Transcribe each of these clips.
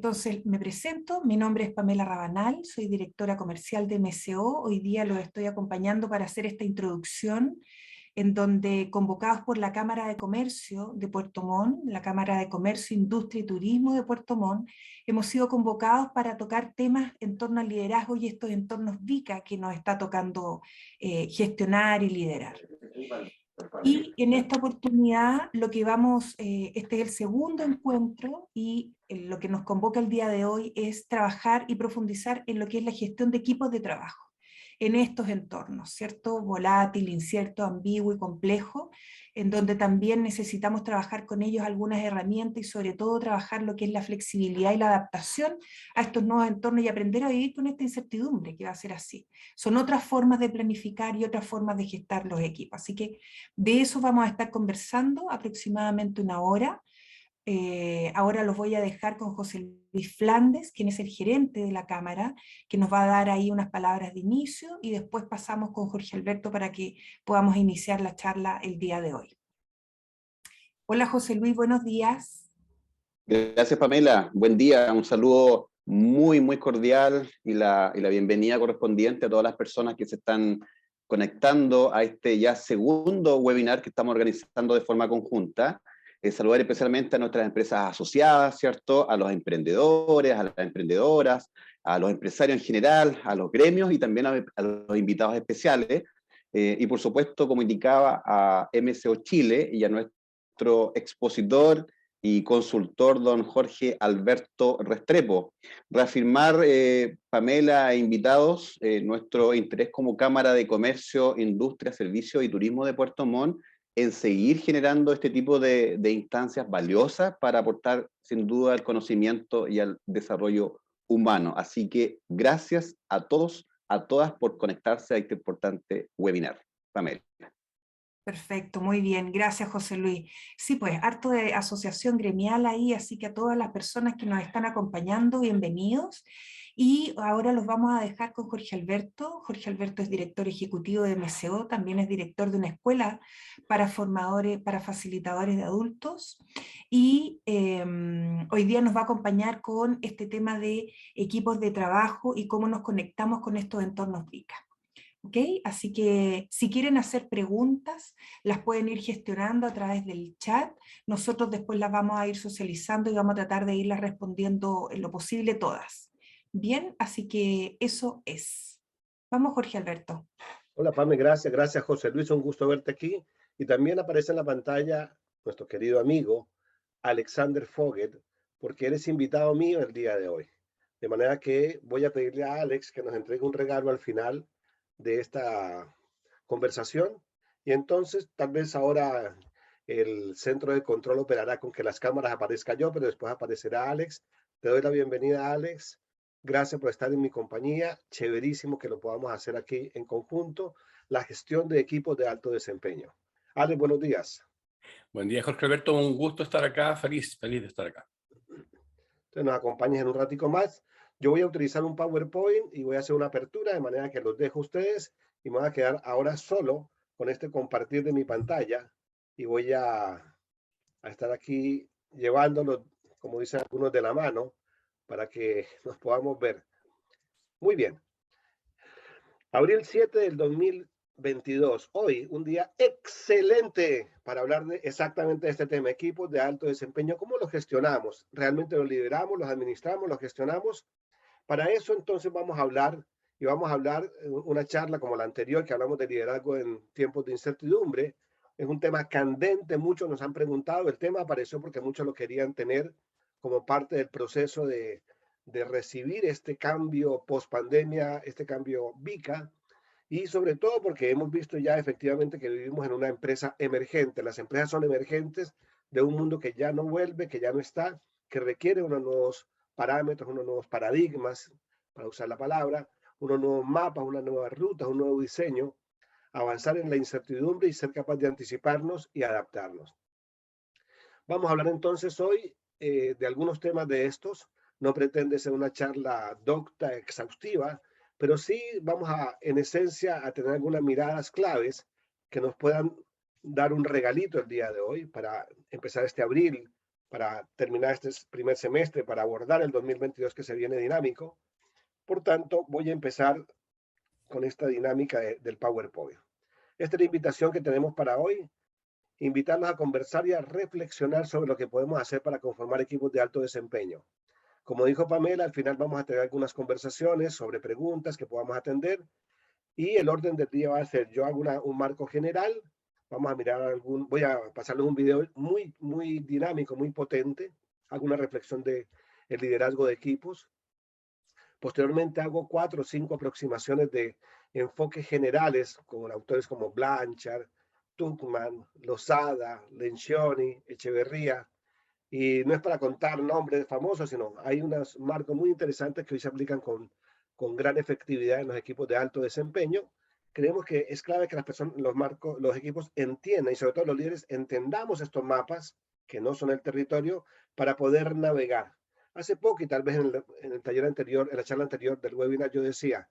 Entonces, me presento, mi nombre es Pamela Rabanal, soy directora comercial de MSO. Hoy día los estoy acompañando para hacer esta introducción, en donde, convocados por la Cámara de Comercio de Puerto Montt, la Cámara de Comercio, Industria y Turismo de Puerto Montt, hemos sido convocados para tocar temas en torno al liderazgo y estos entornos VICA que nos está tocando gestionar y liderar. Y en esta oportunidad, lo que este es el segundo encuentro y lo que nos convoca el día de hoy es trabajar y profundizar en lo que es la gestión de equipos de trabajo en estos entornos, ¿cierto? Volátil, incierto, ambiguo y complejo, en donde también necesitamos trabajar con ellos algunas herramientas y sobre todo trabajar lo que es la flexibilidad y la adaptación a estos nuevos entornos y aprender a vivir con esta incertidumbre que va a ser así. Son otras formas de planificar y otras formas de gestar los equipos. Así que de eso vamos a estar conversando aproximadamente una hora. Ahora los voy a dejar con José Luis Flandes, quien es el gerente de la Cámara, que nos va a dar ahí unas palabras de inicio y después pasamos con Jorge Alberto para que podamos iniciar la charla el día de hoy. Hola José Luis, buenos días. Gracias Pamela, buen día, un saludo muy cordial y la bienvenida correspondiente a todas las personas que se están conectando a este ya segundo webinar que estamos organizando de forma conjunta. Saludar especialmente a nuestras empresas asociadas, ¿cierto? A los emprendedores, a las emprendedoras, a los empresarios en general, a los gremios y también a los invitados especiales. Y por supuesto, como indicaba, a MSO Chile y a nuestro expositor y consultor, don Jorge Alberto Restrepo. Reafirmar, Pamela e invitados, nuestro interés como Cámara de Comercio, Industria, Servicios y Turismo de Puerto Montt en seguir generando este tipo de instancias valiosas para aportar sin duda al conocimiento y al desarrollo humano. Así que gracias a todos, a todas por conectarse a este importante webinar. Pamela. Perfecto, muy bien, gracias José Luis. Sí, pues harto de asociación gremial ahí, así que a todas las personas que nos están acompañando, bienvenidos. Y ahora los vamos a dejar con Jorge Alberto. Jorge Alberto es director ejecutivo de MSO, también es director de una escuela para formadores, para facilitadores de adultos. Y hoy día nos va a acompañar con este tema de equipos de trabajo y cómo nos conectamos con estos entornos VICA. ¿Ok? Así que si quieren hacer preguntas, las pueden ir gestionando a través del chat. Nosotros después las vamos a ir socializando y vamos a tratar de irlas respondiendo en lo posible todas. Bien, así que eso es. Vamos, Jorge Alberto. Hola, Pame, gracias José Luis, un gusto verte aquí. Y también aparece en la pantalla nuestro querido amigo Alexander Foguet, porque eres invitado mío el día de hoy. De manera que voy a pedirle a Alex que nos entregue un regalo al final de esta conversación. Y entonces, tal vez ahora el centro de control operará con que las cámaras aparezca yo, pero después aparecerá Alex. Te doy la bienvenida, Alex. Gracias por estar en mi compañía. Chéverísimo que lo podamos hacer aquí en conjunto. La gestión de equipos de alto desempeño. Alex, buenos días. Buen día, Jorge Alberto. Un gusto estar acá. Feliz de estar acá. Entonces nos acompañes en un ratico más. Yo voy a utilizar un PowerPoint y voy a hacer una apertura de manera que los dejo a ustedes y me voy a quedar ahora solo con este compartir de mi pantalla y voy a estar aquí llevándolo, como dicen algunos, de la mano para que nos podamos ver. Muy bien. Abril 7 del 2022. Hoy, un día excelente para hablar exactamente de este tema. Equipos de alto desempeño, ¿cómo los gestionamos? ¿Realmente los lideramos, los administramos, los gestionamos? Para eso, entonces, vamos a hablar una charla como la anterior, que hablamos de liderazgo en tiempos de incertidumbre. Es un tema candente, muchos nos han preguntado. El tema apareció porque muchos lo querían tener como parte del proceso de recibir este cambio post pandemia, este cambio VICA, y sobre todo porque hemos visto ya efectivamente que vivimos en una empresa emergente. Las empresas son emergentes de un mundo que ya no vuelve, que ya no está, que requiere unos nuevos parámetros, unos nuevos paradigmas, para usar la palabra, unos nuevos mapas, unas nuevas rutas, un nuevo diseño, avanzar en la incertidumbre y ser capaz de anticiparnos y adaptarnos. Vamos a hablar entonces hoy de algunos temas de estos. No pretende ser una charla docta, exhaustiva, pero sí vamos en esencia, a tener algunas miradas claves que nos puedan dar un regalito el día de hoy para empezar este abril, para terminar este primer semestre, para abordar el 2022 que se viene dinámico. Por tanto, voy a empezar con esta dinámica del PowerPoint. Esta es la invitación que tenemos para hoy, invitarlos a conversar y a reflexionar sobre lo que podemos hacer para conformar equipos de alto desempeño. Como dijo Pamela, al final vamos a tener algunas conversaciones sobre preguntas que podamos atender y el orden del día va a ser, yo hago un marco general, vamos a mirar voy a pasarles un video muy dinámico, muy potente, hago una reflexión de el liderazgo de equipos. Posteriormente hago 4 o 5 aproximaciones de enfoques generales con autores como Blanchard, Tuckman, Lozada, Lencioni, Echeverría. Y no es para contar nombres famosos, sino hay unos marcos muy interesantes que hoy se aplican con gran efectividad en los equipos de alto desempeño. Creemos que es clave que las personas, los equipos entiendan y sobre todo los líderes entendamos estos mapas que no son el territorio para poder navegar. Hace poco y tal vez en el taller anterior, en la charla anterior del webinar, yo decía,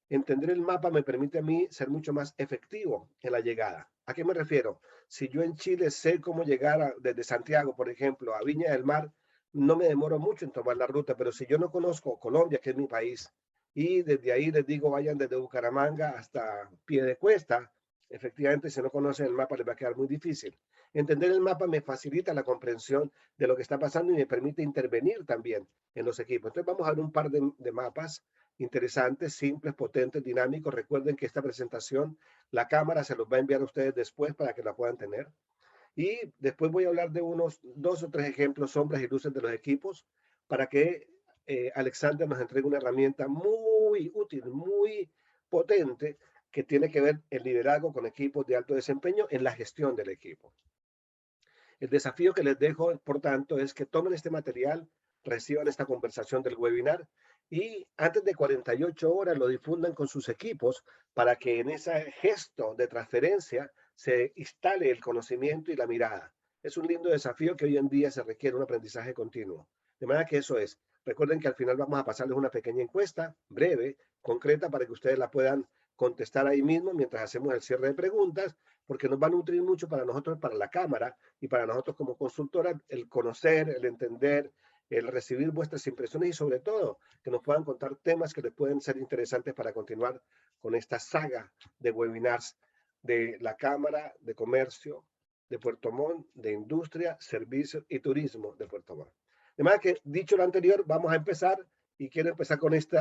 entender el mapa me permite a mí ser mucho más efectivo en la llegada. ¿A qué me refiero? Si yo en Chile sé cómo llegar desde Santiago, por ejemplo, a Viña del Mar, no me demoro mucho en tomar la ruta, pero si yo no conozco Colombia, que es mi país, y desde ahí les digo vayan desde Bucaramanga hasta Piedecuesta, efectivamente si no conocen el mapa les va a quedar muy difícil. Entender el mapa me facilita la comprensión de lo que está pasando y me permite intervenir también en los equipos. Entonces vamos a ver un par de mapas interesantes, simples, potentes, dinámicos. Recuerden que esta presentación, la cámara se los va a enviar a ustedes después para que la puedan tener. Y después voy a hablar de unos 2 o 3 ejemplos, sombras y luces de los equipos, para que Alexander nos entregue una herramienta muy útil, muy potente, que tiene que ver el liderazgo con equipos de alto desempeño en la gestión del equipo. El desafío que les dejo, por tanto, es que tomen este material, reciban esta conversación del webinar y antes de 48 horas lo difundan con sus equipos para que en ese gesto de transferencia se instale el conocimiento y la mirada. Es un lindo desafío que hoy en día se requiere un aprendizaje continuo. De manera que eso es. Recuerden que al final vamos a pasarles una pequeña encuesta, breve, concreta, para que ustedes la puedan contestar ahí mismo mientras hacemos el cierre de preguntas, porque nos va a nutrir mucho para nosotros, para la cámara y para nosotros como consultora, el conocer, el entender, el recibir vuestras impresiones y sobre todo que nos puedan contar temas que les pueden ser interesantes para continuar con esta saga de webinars de la Cámara de Comercio de Puerto Montt, de Industria, Servicios y Turismo de Puerto Montt. De manera que, dicho lo anterior, vamos a empezar y quiero empezar con este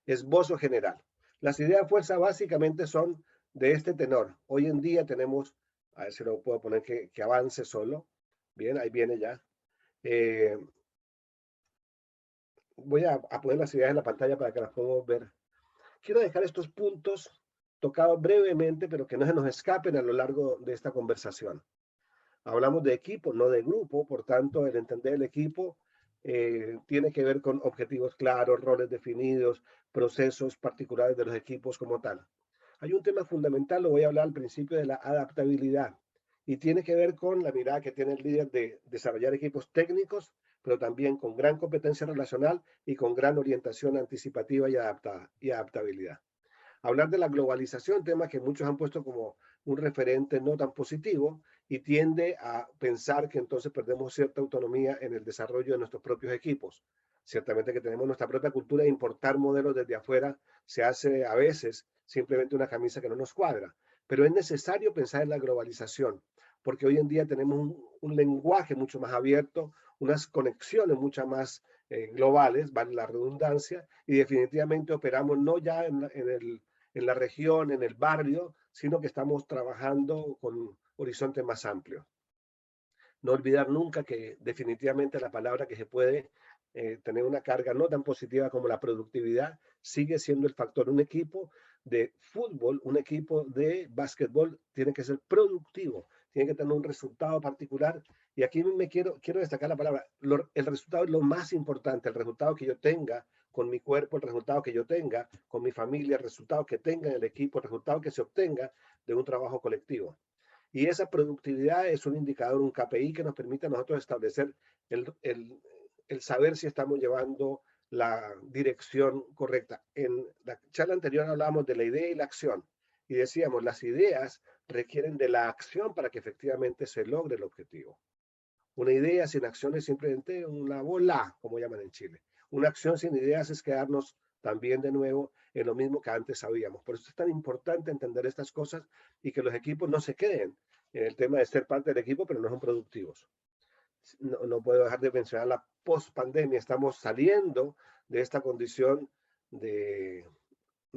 esbozo general. Las ideas de fuerza básicamente son de este tenor. Hoy en día tenemos, a ver si lo puedo poner que avance solo. Bien, ahí viene ya. Voy a poner las ideas en la pantalla para que las podamos ver. Quiero dejar estos puntos tocados brevemente, pero que no se nos escapen a lo largo de esta conversación. Hablamos de equipo, no de grupo, por tanto, el entender el equipo tiene que ver con objetivos claros, roles definidos, procesos particulares de los equipos como tal. Hay un tema fundamental, lo voy a hablar al principio, de la adaptabilidad, y tiene que ver con la mirada que tiene el líder de desarrollar equipos técnicos, pero también con gran competencia relacional y con gran orientación anticipativa y adaptabilidad. Hablar de la globalización, tema que muchos han puesto como un referente no tan positivo y tiende a pensar que entonces perdemos cierta autonomía en el desarrollo de nuestros propios equipos. Ciertamente que tenemos nuestra propia cultura e importar modelos desde afuera se hace a veces simplemente una camisa que no nos cuadra, pero es necesario pensar en la globalización porque hoy en día tenemos un lenguaje mucho más abierto, unas conexiones mucho más globales, vale la redundancia, y definitivamente operamos no ya en la región, en el barrio, sino que estamos trabajando con horizontes más amplios. No olvidar nunca que definitivamente la palabra que se puede tener una carga no tan positiva como la productividad sigue siendo el factor. Un equipo de fútbol, un equipo de básquetbol tiene que ser productivo, tiene que tener un resultado particular. Y aquí quiero destacar la palabra, el resultado es lo más importante, el resultado que yo tenga con mi cuerpo, el resultado que yo tenga con mi familia, el resultado que tenga en el equipo, el resultado que se obtenga de un trabajo colectivo. Y esa productividad es un indicador, un KPI que nos permite a nosotros establecer el saber si estamos llevando la dirección correcta. En la charla anterior hablábamos de la idea y la acción y decíamos las ideas requieren de la acción para que efectivamente se logre el objetivo. Una idea sin acción es simplemente una bola, como llaman en Chile. Una acción sin ideas es quedarnos también de nuevo en lo mismo que antes sabíamos. Por eso es tan importante entender estas cosas y que los equipos no se queden en el tema de ser parte del equipo, pero no son productivos. No puedo dejar de mencionar la post-pandemia. Estamos saliendo de esta condición de,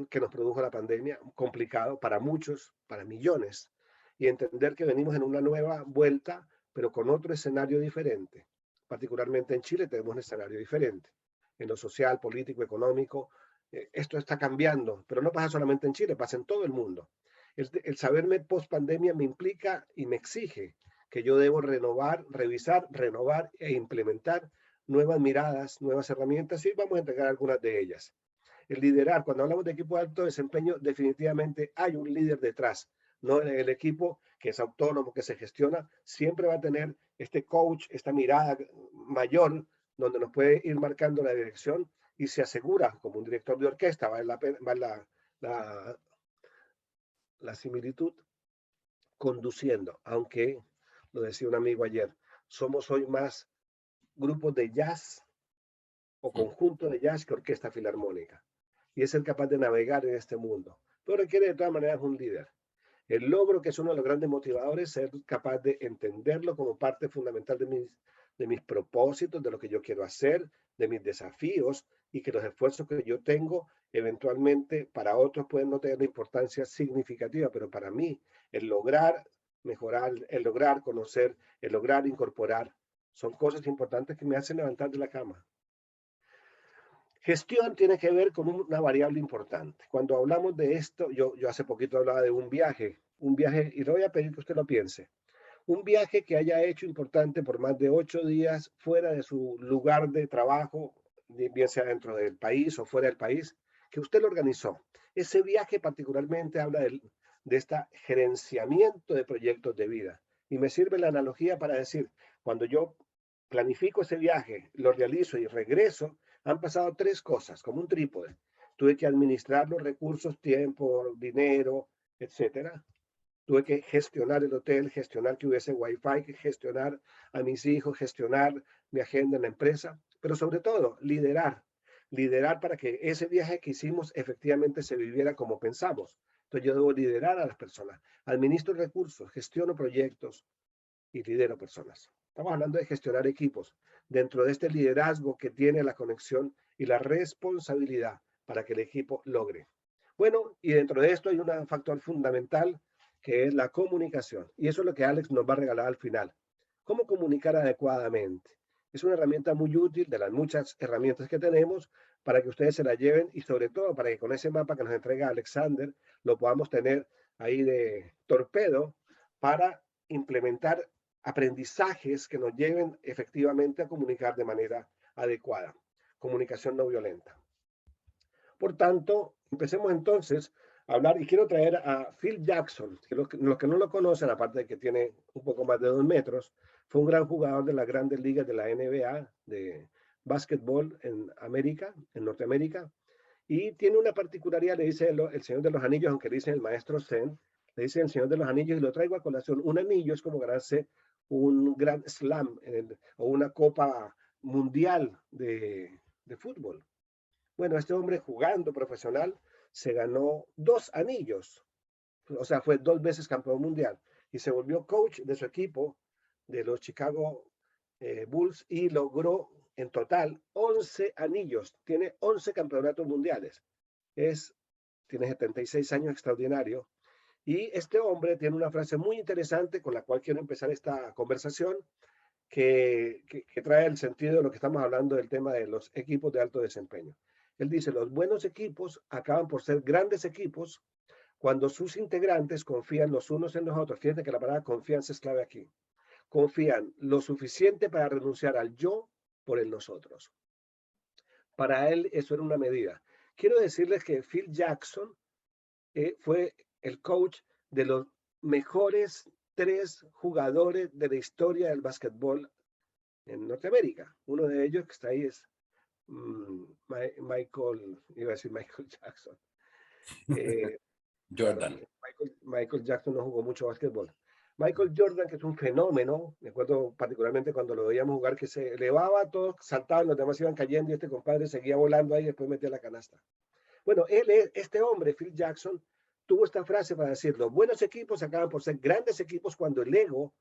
que nos produjo la pandemia, complicado para muchos, para millones, y entender que venimos en una nueva vuelta, pero con otro escenario diferente. Particularmente en Chile tenemos un escenario diferente. En lo social, político, económico, esto está cambiando, pero no pasa solamente en Chile, pasa en todo el mundo. El saberme post-pandemia me implica y me exige que yo debo renovar, revisar, renovar e implementar nuevas miradas, nuevas herramientas, y vamos a entregar algunas de ellas. El liderar, cuando hablamos de equipo de alto desempeño, definitivamente hay un líder detrás, ¿no? El equipo que es autónomo, que se gestiona, siempre va a tener este coach, esta mirada mayor, donde nos puede ir marcando la dirección y se asegura, como un director de orquesta, va la similitud, conduciendo, aunque, lo decía un amigo ayer, somos hoy más grupos de jazz o conjunto de jazz que orquesta filarmónica. Y es ser capaz de navegar en este mundo. Pero requiere de todas maneras un líder. El logro, que es uno de los grandes motivadores, ser capaz de entenderlo como parte fundamental de mis propósitos, de lo que yo quiero hacer, de mis desafíos, y que los esfuerzos que yo tengo eventualmente para otros pueden no tener importancia significativa, pero para mí el lograr mejorar, el lograr conocer, el lograr incorporar, son cosas importantes que me hacen levantar de la cama. Gestión tiene que ver con una variable importante. Cuando hablamos de esto, yo hace poquito hablaba de un viaje, y le voy a pedir que usted lo piense. Un viaje que haya hecho importante por más de 8 días fuera de su lugar de trabajo, bien sea dentro del país o fuera del país, que usted lo organizó. Ese viaje particularmente habla de este gerenciamiento de proyectos de vida. Y me sirve la analogía para decir, cuando yo planifico ese viaje, lo realizo y regreso, han pasado 3 cosas, como un trípode. Tuve que administrar los recursos, tiempo, dinero, etcétera. Tuve que gestionar el hotel, gestionar que hubiese wifi, gestionar a mis hijos, gestionar mi agenda en la empresa, pero sobre todo liderar para que ese viaje que hicimos efectivamente se viviera como pensamos. Entonces yo debo liderar a las personas, administro recursos, gestiono proyectos y lidero personas. Estamos hablando de gestionar equipos dentro de este liderazgo que tiene la conexión y la responsabilidad para que el equipo logre. Bueno, y dentro de esto hay un factor fundamental que es la comunicación. Y eso es lo que Alex nos va a regalar al final. ¿Cómo comunicar adecuadamente? Es una herramienta muy útil de las muchas herramientas que tenemos para que ustedes se la lleven y sobre todo para que con ese mapa que nos entrega Alexander lo podamos tener ahí de torpedo para implementar aprendizajes que nos lleven efectivamente a comunicar de manera adecuada. Comunicación no violenta. Por tanto, empecemos entonces a hablar, y quiero traer a Phil Jackson, que los que no lo conocen, aparte de que tiene un poco más de 2 metros, fue un gran jugador de las grandes ligas de la NBA, de básquetbol en América, en Norteamérica, y tiene una particularidad, le dice el Señor de los Anillos, aunque le dice el maestro Zen, le dice el Señor de los Anillos, y lo traigo a colación. Un anillo es como ganarse un Grand Slam o una Copa Mundial de fútbol. Bueno, este hombre jugando profesional se ganó 2 anillos, o sea, fue 2 veces campeón mundial y se volvió coach de su equipo, de los Chicago Bulls, y logró en total 11 anillos, tiene 11 campeonatos mundiales, tiene 76 años, extraordinario. Y este hombre tiene una frase muy interesante con la cual quiero empezar esta conversación, que trae el sentido de lo que estamos hablando del tema de los equipos de alto desempeño. Él dice, los buenos equipos acaban por ser grandes equipos cuando sus integrantes confían los unos en los otros. Fíjense que la palabra confianza es clave aquí. Confían lo suficiente para renunciar al yo por el nosotros. Para él eso era una medida. Quiero decirles que Phil Jackson fue el coach de los mejores 3 jugadores de la historia del básquetbol en Norteamérica. Uno de ellos que está ahí es Michael Jackson. Jordan. Michael Jackson no jugó mucho básquetbol. Michael Jordan, que es un fenómeno, me acuerdo particularmente cuando lo veíamos jugar, que se elevaba, todos saltaban, los demás iban cayendo y este compadre seguía volando ahí y después metía la canasta. Bueno, este hombre, Phil Jackson, tuvo esta frase para decir, los buenos equipos acaban por ser grandes equipos cuando el ego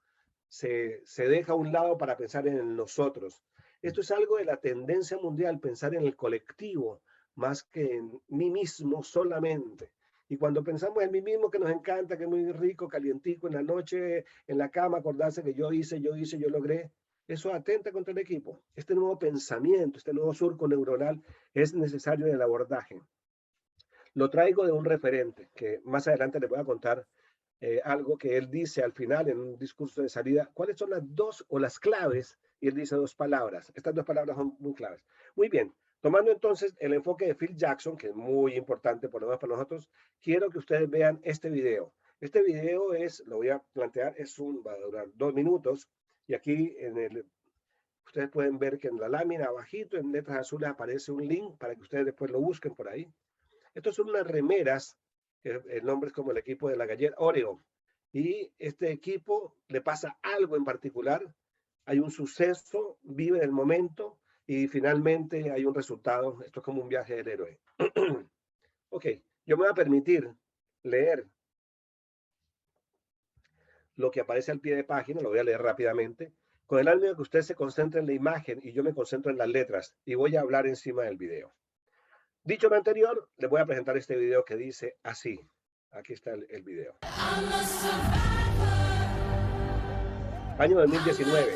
se deja a un lado para pensar en el nosotros. Esto es algo de la tendencia mundial, pensar en el colectivo más que en mí mismo solamente. Y cuando pensamos en mí mismo, que nos encanta, que es muy rico, calientico en la noche, en la cama, acordarse que yo logré, eso atenta contra el equipo. Este nuevo pensamiento, este nuevo surco neuronal es necesario en el abordaje. Lo traigo de un referente, que más adelante les voy a contar algo que él dice al final en un discurso de salida. ¿Cuáles son las dos o las claves? Y él dice dos palabras. Estas dos palabras son muy claves. Muy bien. Tomando entonces el enfoque de Phil Jackson, que es muy importante por lo menos para nosotros, quiero que ustedes vean este video. Este video lo voy a plantear, va a durar 2 minutos. Y aquí ustedes pueden ver que en la lámina abajito, en letras azules, aparece un link para que ustedes después lo busquen por ahí. Estos son unas remeras, el nombre es como el equipo de la galleta Oreo. Y este equipo le pasa algo en particular, hay un suceso, vive en el momento y finalmente hay un resultado. Esto es como un viaje del héroe. Ok, yo me voy a permitir leer lo que aparece al pie de página, lo voy a leer rápidamente, con el ánimo de que usted se concentre en la imagen y yo me concentro en las letras y voy a hablar encima del video. Dicho lo anterior, les voy a presentar este video que dice así. Aquí está el video. Año 2019.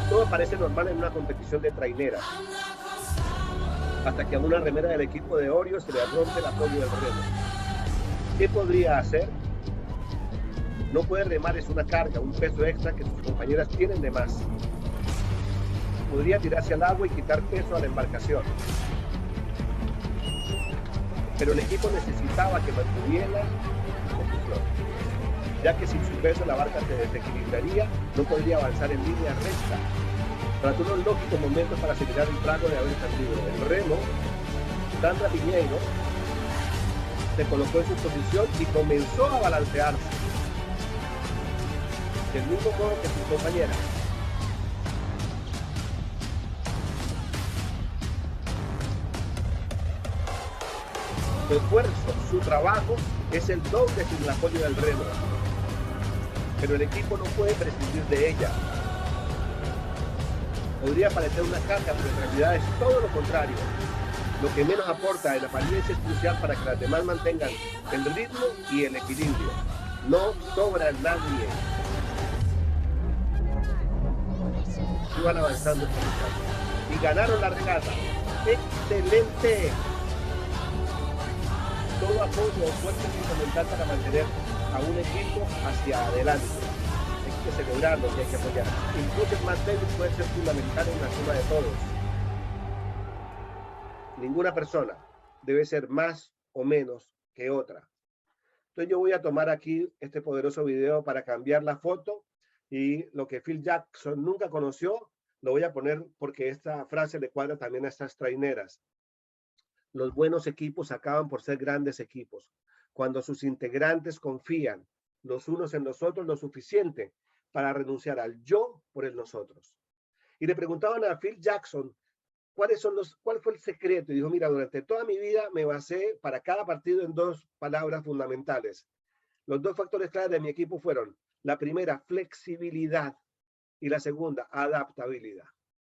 Todo parece normal en una competición de traineras. Hasta que a una remera del equipo de Oreo se le rompe el apoyo del remo. ¿Qué podría hacer? No puede remar, es una carga, un peso extra que sus compañeras tienen de más. Podría tirarse al agua y quitar peso a la embarcación. Pero el equipo necesitaba que mantuviera su posición, ya que sin su peso la barca se desequilibraría, no podría avanzar en línea recta. Tras unos lógicos momentos para acelerar el trago de haber salido el remo, Sandra Piñeiro se colocó en su posición y comenzó a balancearse, del mismo modo que sus compañeras. Su esfuerzo, su trabajo es el doble sin el apoyo del remo. Pero el equipo no puede prescindir de ella. Podría parecer una carga, pero en realidad es todo lo contrario. Lo que menos aporta en la apariencia es crucial para que las demás mantengan el ritmo y el equilibrio. No sobra nadie. Iban avanzando y ganaron la regata. ¡Excelente! Todo apoyo o fuerza es fundamental para mantener a un equipo hacia adelante. Hay que celebrarlo y hay que apoyar. Incluso el más débil puede ser fundamental en la suma de todos. Ninguna persona debe ser más o menos que otra. Entonces yo voy a tomar aquí este poderoso video para cambiar la foto y lo que Phil Jackson nunca conoció, lo voy a poner porque esta frase le cuadra también a estas traineras. Los buenos equipos acaban por ser grandes equipos, cuando sus integrantes confían los unos en los otros lo suficiente para renunciar al yo por el nosotros. Y le preguntaban a Phil Jackson, ¿cuál fue el secreto? Y dijo, mira, durante toda mi vida me basé para cada partido en dos palabras fundamentales. Los dos factores claves de mi equipo fueron, la primera, flexibilidad, y la segunda, adaptabilidad.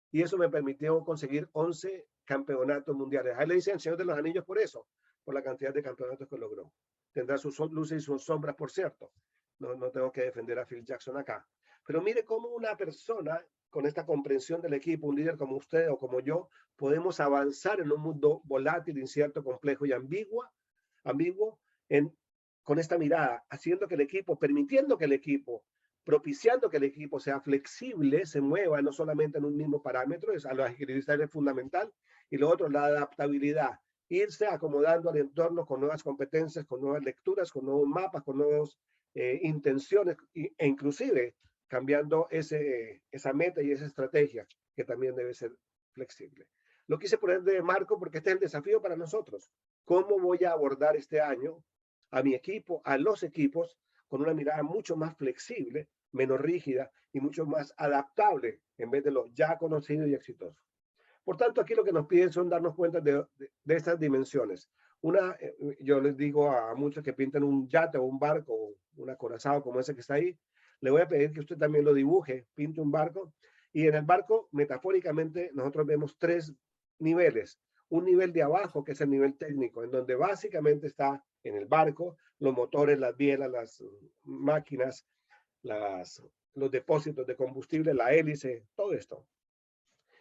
Y eso me permitió conseguir 11 campeonatos mundiales. Ahí le dicen Señor de los Anillos por eso, por la cantidad de campeonatos que logró. Tendrá sus luces y sus sombras, por cierto. No tengo que defender a Phil Jackson acá. Pero mire cómo una persona con esta comprensión del equipo, un líder como usted o como yo, podemos avanzar en un mundo volátil, incierto, complejo y ambiguo, con esta mirada, haciendo que el equipo, permitiendo que el equipo, propiciando que el equipo sea flexible, se mueva no solamente en un mismo parámetro, a los agilizar es fundamental, y lo otro, la adaptabilidad, irse acomodando al entorno con nuevas competencias, con nuevas lecturas, con nuevos mapas, con nuevas intenciones, e inclusive cambiando esa meta y esa estrategia, que también debe ser flexible. Lo quise poner de marco porque este es el desafío para nosotros. ¿Cómo voy a abordar este año a mi equipo, a los equipos, con una mirada mucho más flexible, menos rígida y mucho más adaptable en vez de lo ya conocido y exitoso. Por tanto, aquí lo que nos piden son darnos cuenta de estas dimensiones. Yo les digo a muchos que pintan un yate o un barco, o un acorazado como ese que está ahí, le voy a pedir que usted también lo dibuje, pinte un barco, y en el barco, metafóricamente, nosotros vemos 3 niveles. Un nivel de abajo, que es el nivel técnico, en donde básicamente está en el barco, los motores, las bielas, las máquinas, los depósitos de combustible, la hélice, todo esto.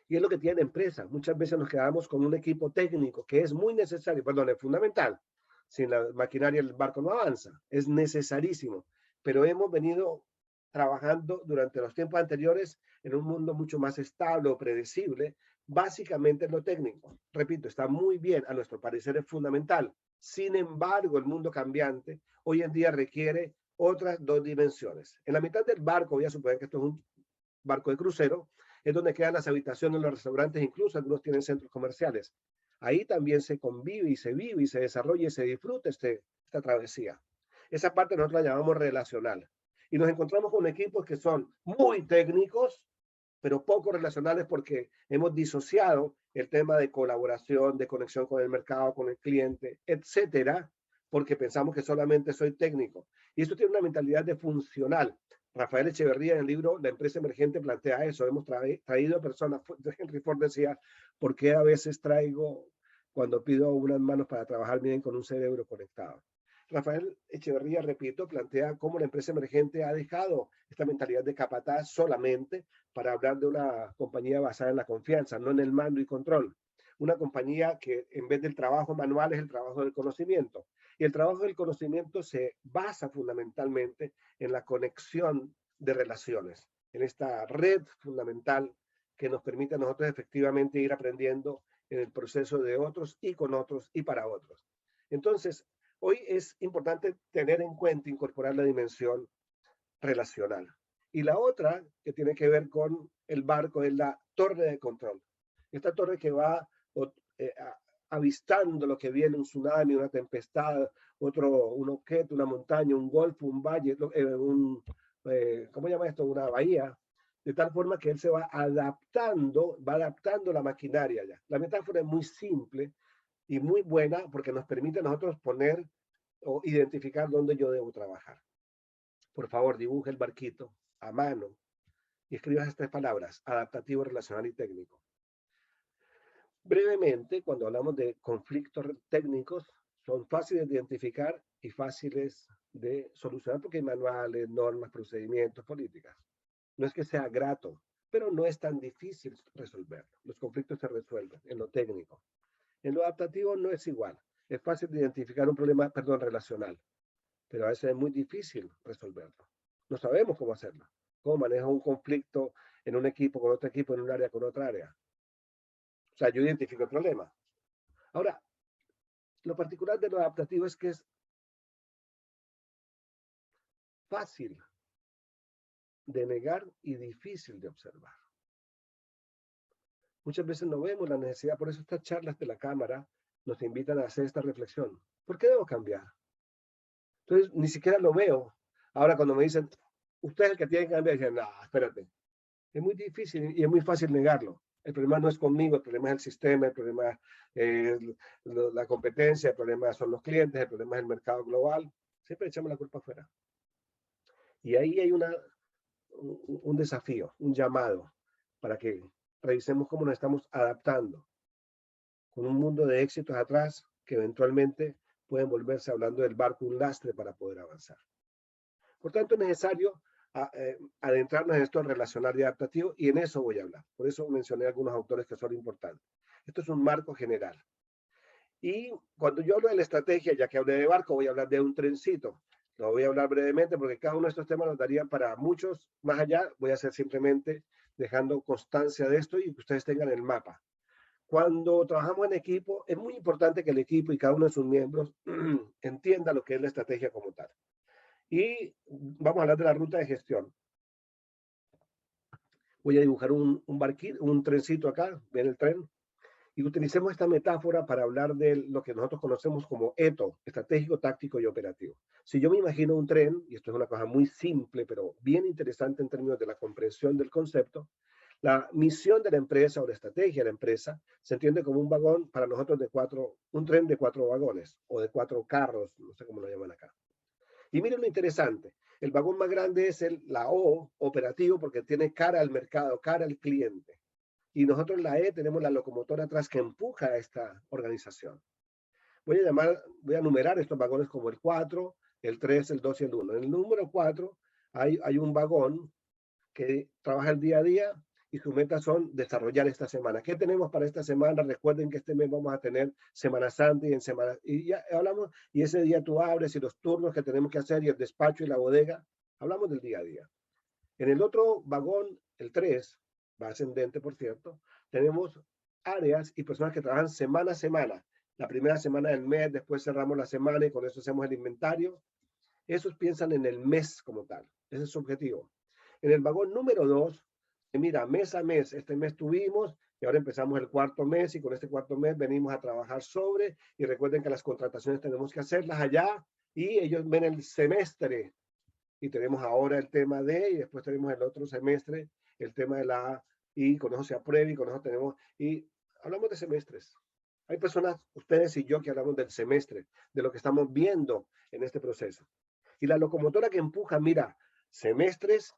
Y es lo que tiene la empresa. Muchas veces nos quedamos con un equipo técnico que es muy necesario, perdón, es fundamental. Sin la maquinaria el barco no avanza, es necesarísimo. Pero hemos venido trabajando durante los tiempos anteriores en un mundo mucho más estable o predecible, básicamente en lo técnico. Repito, está muy bien, a nuestro parecer es fundamental. Sin embargo, el mundo cambiante hoy en día requiere otras 2 dimensiones. En la mitad del barco, voy a suponer que esto es un barco de crucero, es donde quedan las habitaciones, los restaurantes, incluso algunos tienen centros comerciales. Ahí también se convive y se vive y se desarrolla y se disfruta esta travesía. Esa parte nosotros la llamamos relacional. Y nos encontramos con equipos que son muy técnicos, pero poco relacionales porque hemos disociado el tema de colaboración, de conexión con el mercado, con el cliente, etcétera, porque pensamos que solamente soy técnico. Y esto tiene una mentalidad de funcional. Rafael Echeverría en el libro La empresa emergente plantea eso. Hemos traído a personas, Henry Ford decía, ¿por qué a veces traigo cuando pido unas manos para trabajar bien con un cerebro conectado? Rafael Echeverría, repito, plantea cómo la empresa emergente ha dejado esta mentalidad de capataz solamente para hablar de una compañía basada en la confianza, no en el mando y control. Una compañía que en vez del trabajo manual es el trabajo del conocimiento. Y el trabajo del conocimiento se basa fundamentalmente en la conexión de relaciones, en esta red fundamental que nos permite a nosotros efectivamente ir aprendiendo en el proceso de otros y con otros y para otros. Entonces, hoy es importante tener en cuenta, incorporar la dimensión relacional. Y la otra que tiene que ver con el barco es la torre de control. Esta torre que va avistando lo que viene, un tsunami, una tempestad, un objeto, una montaña, un golfo, un valle, ¿cómo llama esto? Una bahía, de tal forma que él se va adaptando la maquinaria ya. La metáfora es muy simple y muy buena porque nos permite a nosotros poner o identificar dónde yo debo trabajar. Por favor, dibuje el barquito a mano y escriba estas 3 palabras: adaptativo, relacional y técnico. Brevemente, cuando hablamos de conflictos técnicos, son fáciles de identificar y fáciles de solucionar porque hay manuales, normas, procedimientos, políticas. No es que sea grato, pero no es tan difícil resolverlo. Los conflictos se resuelven en lo técnico. En lo adaptativo no es igual. Es fácil de identificar un problema, relacional, pero a veces es muy difícil resolverlo. No sabemos cómo hacerlo. Cómo manejar un conflicto en un equipo con otro equipo, en un área con otra área. O sea, yo identifico el problema. Ahora, lo particular de lo adaptativo es que es fácil de negar y difícil de observar. Muchas veces no vemos la necesidad, por eso estas charlas de la cámara nos invitan a hacer esta reflexión. ¿Por qué debo cambiar? Entonces, ni siquiera lo veo. Ahora, cuando me dicen, usted es el que tiene que cambiar, dicen, no, espérate. Es muy difícil y es muy fácil negarlo. El problema no es conmigo, el problema es el sistema, el problema es la competencia, el problema son los clientes, el problema es el mercado global. Siempre echamos la culpa afuera. Y ahí hay un desafío, un llamado para que revisemos cómo nos estamos adaptando con un mundo de éxitos atrás que eventualmente pueden volverse, hablando del barco, un lastre para poder avanzar. Por tanto, es necesario adentrarnos en esto relacional y adaptativo, y en eso voy a hablar. Por eso mencioné algunos autores que son importantes. Esto es un marco general. Y cuando yo hablo de la estrategia, ya que hablé de barco, voy a hablar de un trencito. Lo voy a hablar brevemente porque cada uno de estos temas nos daría para muchos más allá. Voy a hacer simplemente dejando constancia de esto y que ustedes tengan el mapa. Cuando trabajamos en equipo, es muy importante que el equipo y cada uno de sus miembros entienda lo que es la estrategia como tal. Y vamos a hablar de la ruta de gestión. Voy a dibujar un barquito, un trencito acá, ven el tren. Y utilicemos esta metáfora para hablar de lo que nosotros conocemos como ETO, estratégico, táctico y operativo. Si yo me imagino un tren, y esto es una cosa muy simple, pero bien interesante en términos de la comprensión del concepto, la misión de la empresa o la estrategia de la empresa se entiende como un vagón para nosotros un tren de 4 vagones o de 4 carros, no sé cómo lo llaman acá. Y miren lo interesante, el vagón más grande es la O, operativo, porque tiene cara al mercado, cara al cliente. Y nosotros la E tenemos la locomotora atrás que empuja a esta organización. Voy a numerar estos vagones como el 4, el 3, el 2 y el 1. En el número 4 hay un vagón que trabaja el día a día y sus metas son desarrollar esta semana. ¿Qué tenemos para esta semana? Recuerden que este mes vamos a tener Semana Santa y ya hablamos, y ese día tú abres y los turnos que tenemos que hacer y el despacho y la bodega, hablamos del día a día. En el otro vagón, el 3, va ascendente por cierto, tenemos áreas y personas que trabajan semana a semana. La primera semana del mes, después cerramos la semana y con eso hacemos el inventario. Esos piensan en el mes como tal. Ese es su objetivo. En el vagón número 2, mira, mes a mes, este mes tuvimos y ahora empezamos el cuarto mes y con este cuarto mes venimos a trabajar sobre, y recuerden que las contrataciones tenemos que hacerlas allá y ellos ven el semestre y tenemos ahora el tema de, y después tenemos el otro semestre, el tema de la A, y con eso se aprueba y con eso tenemos, y hablamos de semestres. Hay personas, ustedes y yo, que hablamos del semestre, de lo que estamos viendo en este proceso. Y la locomotora que empuja, mira, semestres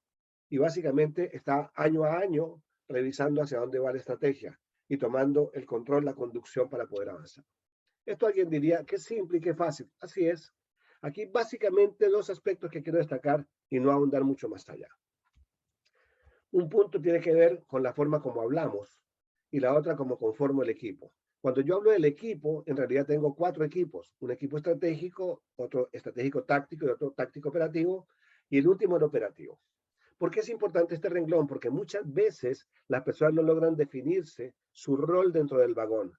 y básicamente está año a año revisando hacia dónde va la estrategia y tomando el control, la conducción para poder avanzar. Esto alguien diría que simple y que fácil. Así es. Aquí básicamente 2 aspectos que quiero destacar y no ahondar mucho más allá. Un punto tiene que ver con la forma como hablamos y la otra como conformo el equipo. Cuando yo hablo del equipo, en realidad tengo 4 equipos. Un equipo estratégico, otro estratégico táctico y otro táctico operativo, y el último el operativo. ¿Por qué es importante este renglón? Porque muchas veces las personas no logran definirse su rol dentro del vagón.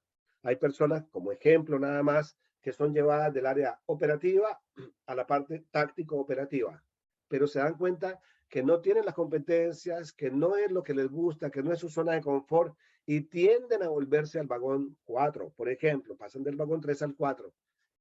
Hay personas, como ejemplo nada más, que son llevadas del área operativa a la parte táctico-operativa, pero se dan cuenta que no tienen las competencias, que no es lo que les gusta, que no es su zona de confort, y tienden a volverse al vagón 4. Por ejemplo, pasan del vagón 3 al 4.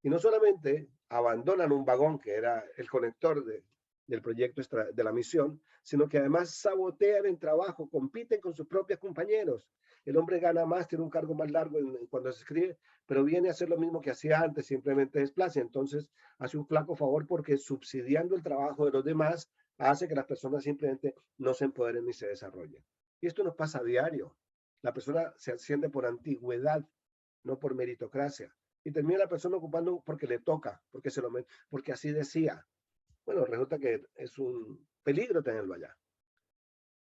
Y no solamente abandonan un vagón que era el conector del proyecto de la misión, sino que además sabotean el trabajo, compiten con sus propios compañeros. El hombre gana más, tiene un cargo más largo cuando se escribe, pero viene a hacer lo mismo que hacía antes, simplemente desplaza. Entonces hace un flaco favor porque subsidiando el trabajo de los demás hace que las personas simplemente no se empoderen ni se desarrollen. Y esto nos pasa a diario. La persona se asciende por antigüedad, no por meritocracia. Y termina la persona ocupando porque le toca, porque así decía. Bueno, resulta que es un peligro tenerlo allá.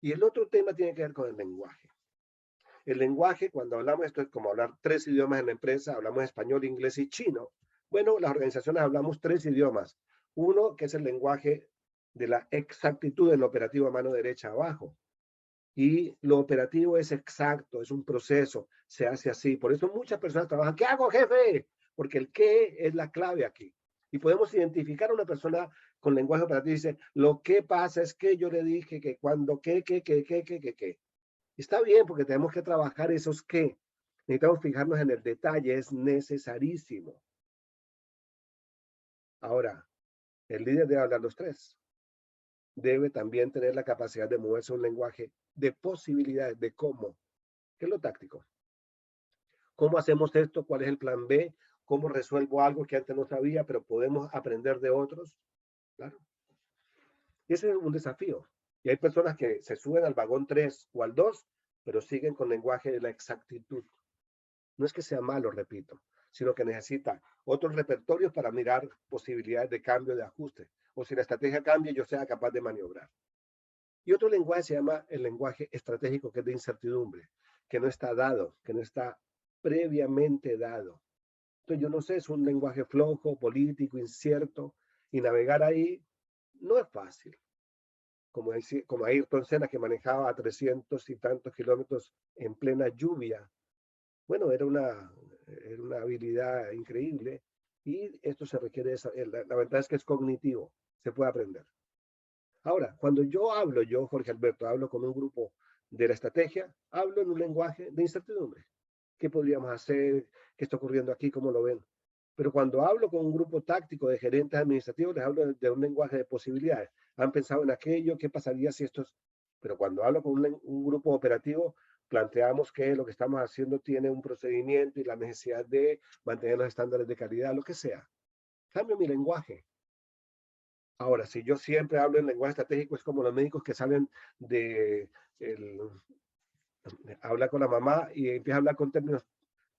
Y el otro tema tiene que ver con el lenguaje. El lenguaje, cuando hablamos, esto es como hablar 3 idiomas en la empresa, hablamos español, inglés y chino. Bueno, las organizaciones hablamos 3 idiomas. Uno, que es el lenguaje de la exactitud en lo operativo a mano derecha abajo. Y lo operativo es exacto, es un proceso, se hace así. Por eso muchas personas trabajan, ¿qué hago, jefe? Porque el qué es la clave aquí. Y podemos identificar a una persona con lenguaje operativo y dice, lo que pasa es que yo le dije que cuando, qué. Está bien porque tenemos que trabajar esos qué. Necesitamos fijarnos en el detalle, es necesarísimo. Ahora, el líder debe hablar los 3. Debe también tener la capacidad de moverse un lenguaje de posibilidades, de cómo. ¿Qué es lo táctico? ¿Cómo hacemos esto? ¿Cuál es el plan B? ¿Cómo resuelvo algo que antes no sabía, pero podemos aprender de otros? Claro. Y ese es un desafío. Y hay personas que se suben al vagón 3 o al 2, pero siguen con lenguaje de la exactitud. No es que sea malo, repito, sino que necesita otros repertorios para mirar posibilidades de cambio, de ajuste. O si la estrategia cambia, yo sea capaz de maniobrar. Y otro lenguaje se llama el lenguaje estratégico, que es de incertidumbre, que no está dado, que no está previamente dado. Entonces, yo no sé, es un lenguaje flojo, político, incierto, y navegar ahí no es fácil. Como Ayrton Senna, que manejaba a 300 y tantos kilómetros en plena lluvia. Bueno, era una habilidad increíble, y esto se requiere, la ventaja es que es cognitivo, se puede aprender. Ahora, cuando yo, Jorge Alberto, hablo con un grupo de la estrategia, hablo en un lenguaje de incertidumbre. qué podríamos hacer, qué está ocurriendo aquí, cómo lo ven. Pero cuando hablo con un grupo táctico de gerentes administrativos, les hablo de un lenguaje de posibilidades. Han pensado en aquello, qué pasaría si esto es... Pero cuando hablo con un grupo operativo, planteamos que lo que estamos haciendo tiene un procedimiento y la necesidad de mantener los estándares de calidad, lo que sea. Cambio mi lenguaje. Ahora, si yo siempre hablo en lenguaje estratégico, es como los médicos que salen de... habla con la mamá y empieza a hablar con términos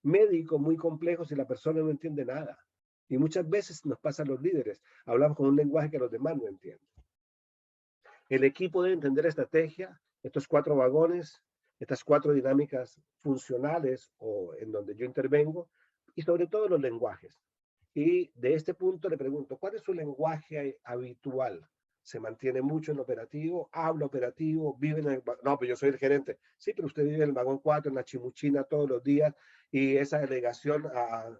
médicos muy complejos y la persona no entiende nada. Y muchas veces nos pasa a los líderes. Hablamos con un lenguaje que los demás no entienden. El equipo debe entender la estrategia, estos 4 vagones, estas 4 dinámicas funcionales o en donde yo intervengo, y sobre todo los lenguajes. Y de este punto le pregunto, ¿cuál es su lenguaje habitual? ¿Se mantiene mucho en operativo? ¿Habla operativo? ¿Vive en el... No, pero yo soy el gerente. Sí, pero usted vive en el vagón 4, en la chimuchina todos los días, y esa delegación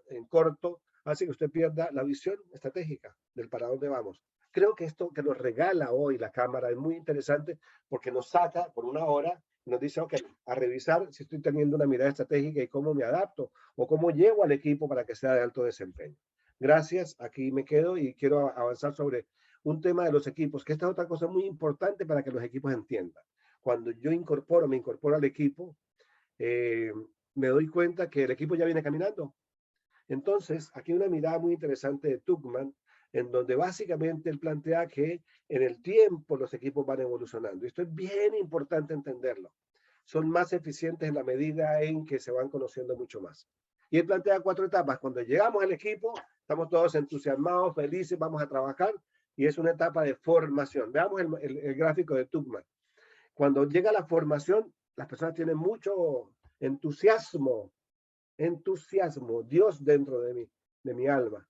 en corto hace que usted pierda la visión estratégica del para dónde vamos. Creo que esto que nos regala hoy la Cámara es muy interesante porque nos saca por una hora y nos dice, ok, a revisar si estoy teniendo una mirada estratégica y cómo me adapto o cómo llevo al equipo para que sea de alto desempeño. Gracias, aquí me quedo y quiero avanzar sobre un tema de los equipos, que esta es otra cosa muy importante para que los equipos entiendan. Cuando yo me incorporo al equipo, me doy cuenta que el equipo ya viene caminando. Entonces, aquí hay una mirada muy interesante de Tuckman, en donde básicamente él plantea que en el tiempo los equipos van evolucionando. Esto es bien importante entenderlo. Son más eficientes en la medida en que se van conociendo mucho más. Y él plantea 4 etapas. Cuando llegamos al equipo, estamos todos entusiasmados, felices, vamos a trabajar, y es una etapa de formación. Veamos el gráfico de Tuckman. Cuando llega la formación, las personas tienen mucho entusiasmo, Dios dentro de mi alma,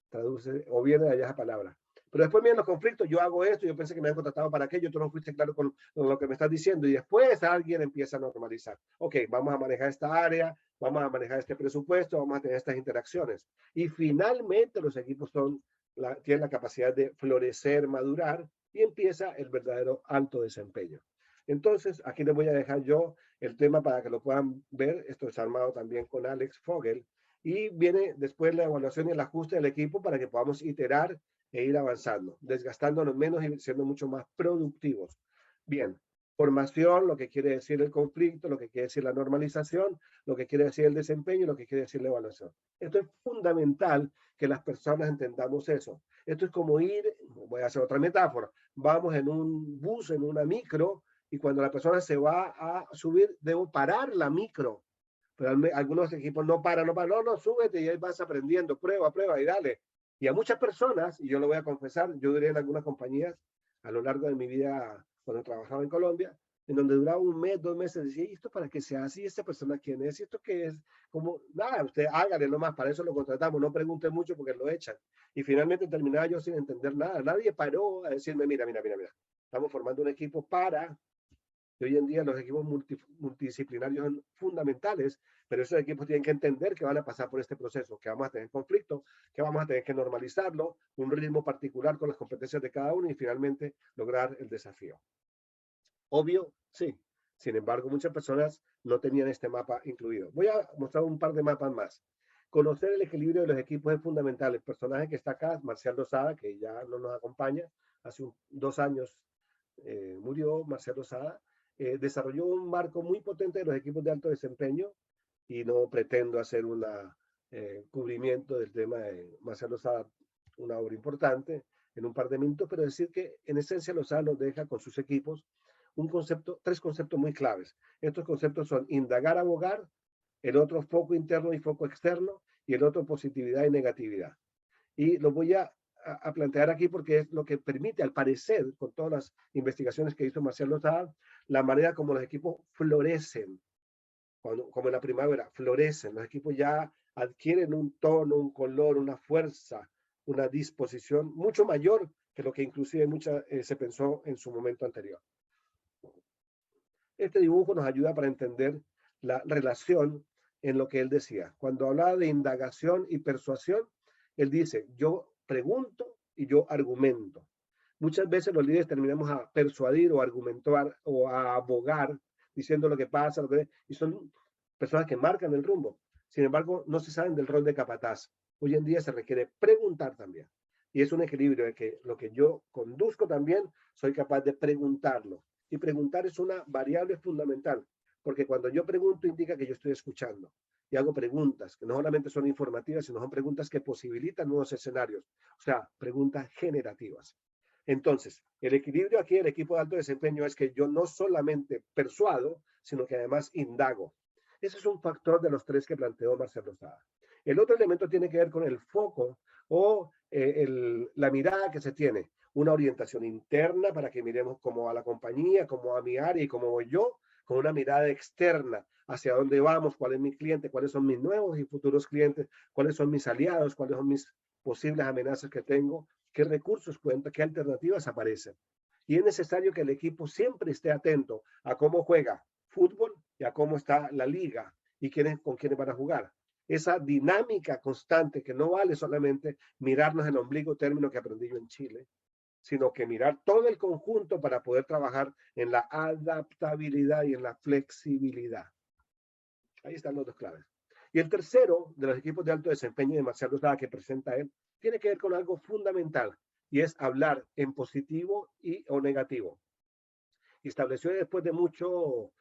traduce o viene de allá esa palabra. Pero después vienen los conflictos, yo hago esto, yo pensé que me habían contratado para aquello, tú no fuiste claro con lo que me estás diciendo, y después alguien empieza a normalizar. Ok, vamos a manejar esta área, vamos a manejar este presupuesto, vamos a tener estas interacciones. Y finalmente los equipos tienen la capacidad de florecer, madurar, y empieza el verdadero alto desempeño. Entonces, aquí les voy a dejar yo el tema para que lo puedan ver. Esto es armado también con Alex Fogel. Y viene después la evaluación y el ajuste del equipo para que podamos iterar e ir avanzando, desgastándonos menos y siendo mucho más productivos. Bien, formación, lo que quiere decir el conflicto, lo que quiere decir la normalización, lo que quiere decir el desempeño, lo que quiere decir la evaluación. Esto es fundamental que las personas entendamos eso. Esto es como ir, voy a hacer otra metáfora, vamos en un bus, en una micro, y cuando la persona se va a subir, debo parar la micro. Pero algunos equipos no paran, no, súbete y ahí vas aprendiendo, prueba y dale. Y a muchas personas, y yo lo voy a confesar, yo duré en algunas compañías a lo largo de mi vida cuando trabajaba en Colombia, en donde duraba 1 mes, 2 meses, decía, ¿y esto para qué se hace? ¿Y esta persona quién es? ¿Y esto qué es? Como, nada, usted hágale nomás, para eso lo contratamos, no pregunte mucho porque lo echan. Y finalmente terminaba yo sin entender nada. Nadie paró a decirme, mira, estamos formando un equipo para... Y hoy en día los equipos multidisciplinarios son fundamentales, pero esos equipos tienen que entender que van a pasar por este proceso, que vamos a tener conflicto, que vamos a tener que normalizarlo, un ritmo particular con las competencias de cada uno y finalmente lograr el desafío. Obvio, sí. Sin embargo, muchas personas no tenían este mapa incluido. Voy a mostrar un par de mapas más. Conocer el equilibrio de los equipos es fundamental. El personaje que está acá, Marcial Lozada, que ya no nos acompaña, hace 2 años murió Marcial Lozada. Desarrolló un marco muy potente de los equipos de alto desempeño y no pretendo hacer un cubrimiento del tema de Marcial Lozada, una obra importante, en un par de minutos, pero decir que en esencia Lozada nos deja con sus equipos 3 conceptos muy claves. Estos conceptos son indagar, abogar, el otro foco interno y foco externo, y el otro positividad y negatividad. Y lo voy a plantear aquí porque es lo que permite, al parecer, con todas las investigaciones que hizo Marcial Lozada, la manera como los equipos florecen, como en la primavera, florecen. Los equipos ya adquieren un tono, un color, una fuerza, una disposición mucho mayor que lo que inclusive se pensó en su momento anterior. Este dibujo nos ayuda para entender la relación en lo que él decía. Cuando hablaba de indagación y persuasión, él dice, yo pregunto y yo argumento. Muchas veces los líderes terminamos a persuadir o argumentar o a abogar diciendo lo que pasa, y son personas que marcan el rumbo. Sin embargo, no se saben del rol de capataz. Hoy en día se requiere preguntar también. Y es un equilibrio de que lo que yo conduzco también, soy capaz de preguntarlo. Y preguntar es una variable fundamental, porque cuando yo pregunto indica que yo estoy escuchando. Y hago preguntas que no solamente son informativas, sino son preguntas que posibilitan nuevos escenarios. O sea, preguntas generativas. Entonces, el equilibrio aquí del equipo de alto desempeño es que yo no solamente persuado, sino que además indago. Ese es un factor de los 3 que planteó Marcelo Lozada. El otro elemento tiene que ver con el foco o la mirada que se tiene. Una orientación interna para que miremos cómo va la compañía, cómo va mi área y cómo voy yo, con una mirada externa hacia dónde vamos, cuál es mi cliente, cuáles son mis nuevos y futuros clientes, cuáles son mis aliados, cuáles son mis posibles amenazas que tengo, qué recursos cuenta, qué alternativas aparecen. Y es necesario que el equipo siempre esté atento a cómo juega fútbol y a cómo está la liga y con quiénes van a jugar. Esa dinámica constante que no vale solamente mirarnos el ombligo, término que aprendí yo en Chile, sino que mirar todo el conjunto para poder trabajar en la adaptabilidad y en la flexibilidad. Ahí están los 2 claves. Y el tercero de los equipos de alto desempeño de Marcelo Lozada que presenta él, tiene que ver con algo fundamental, y es hablar en positivo o negativo. Y estableció después de mucho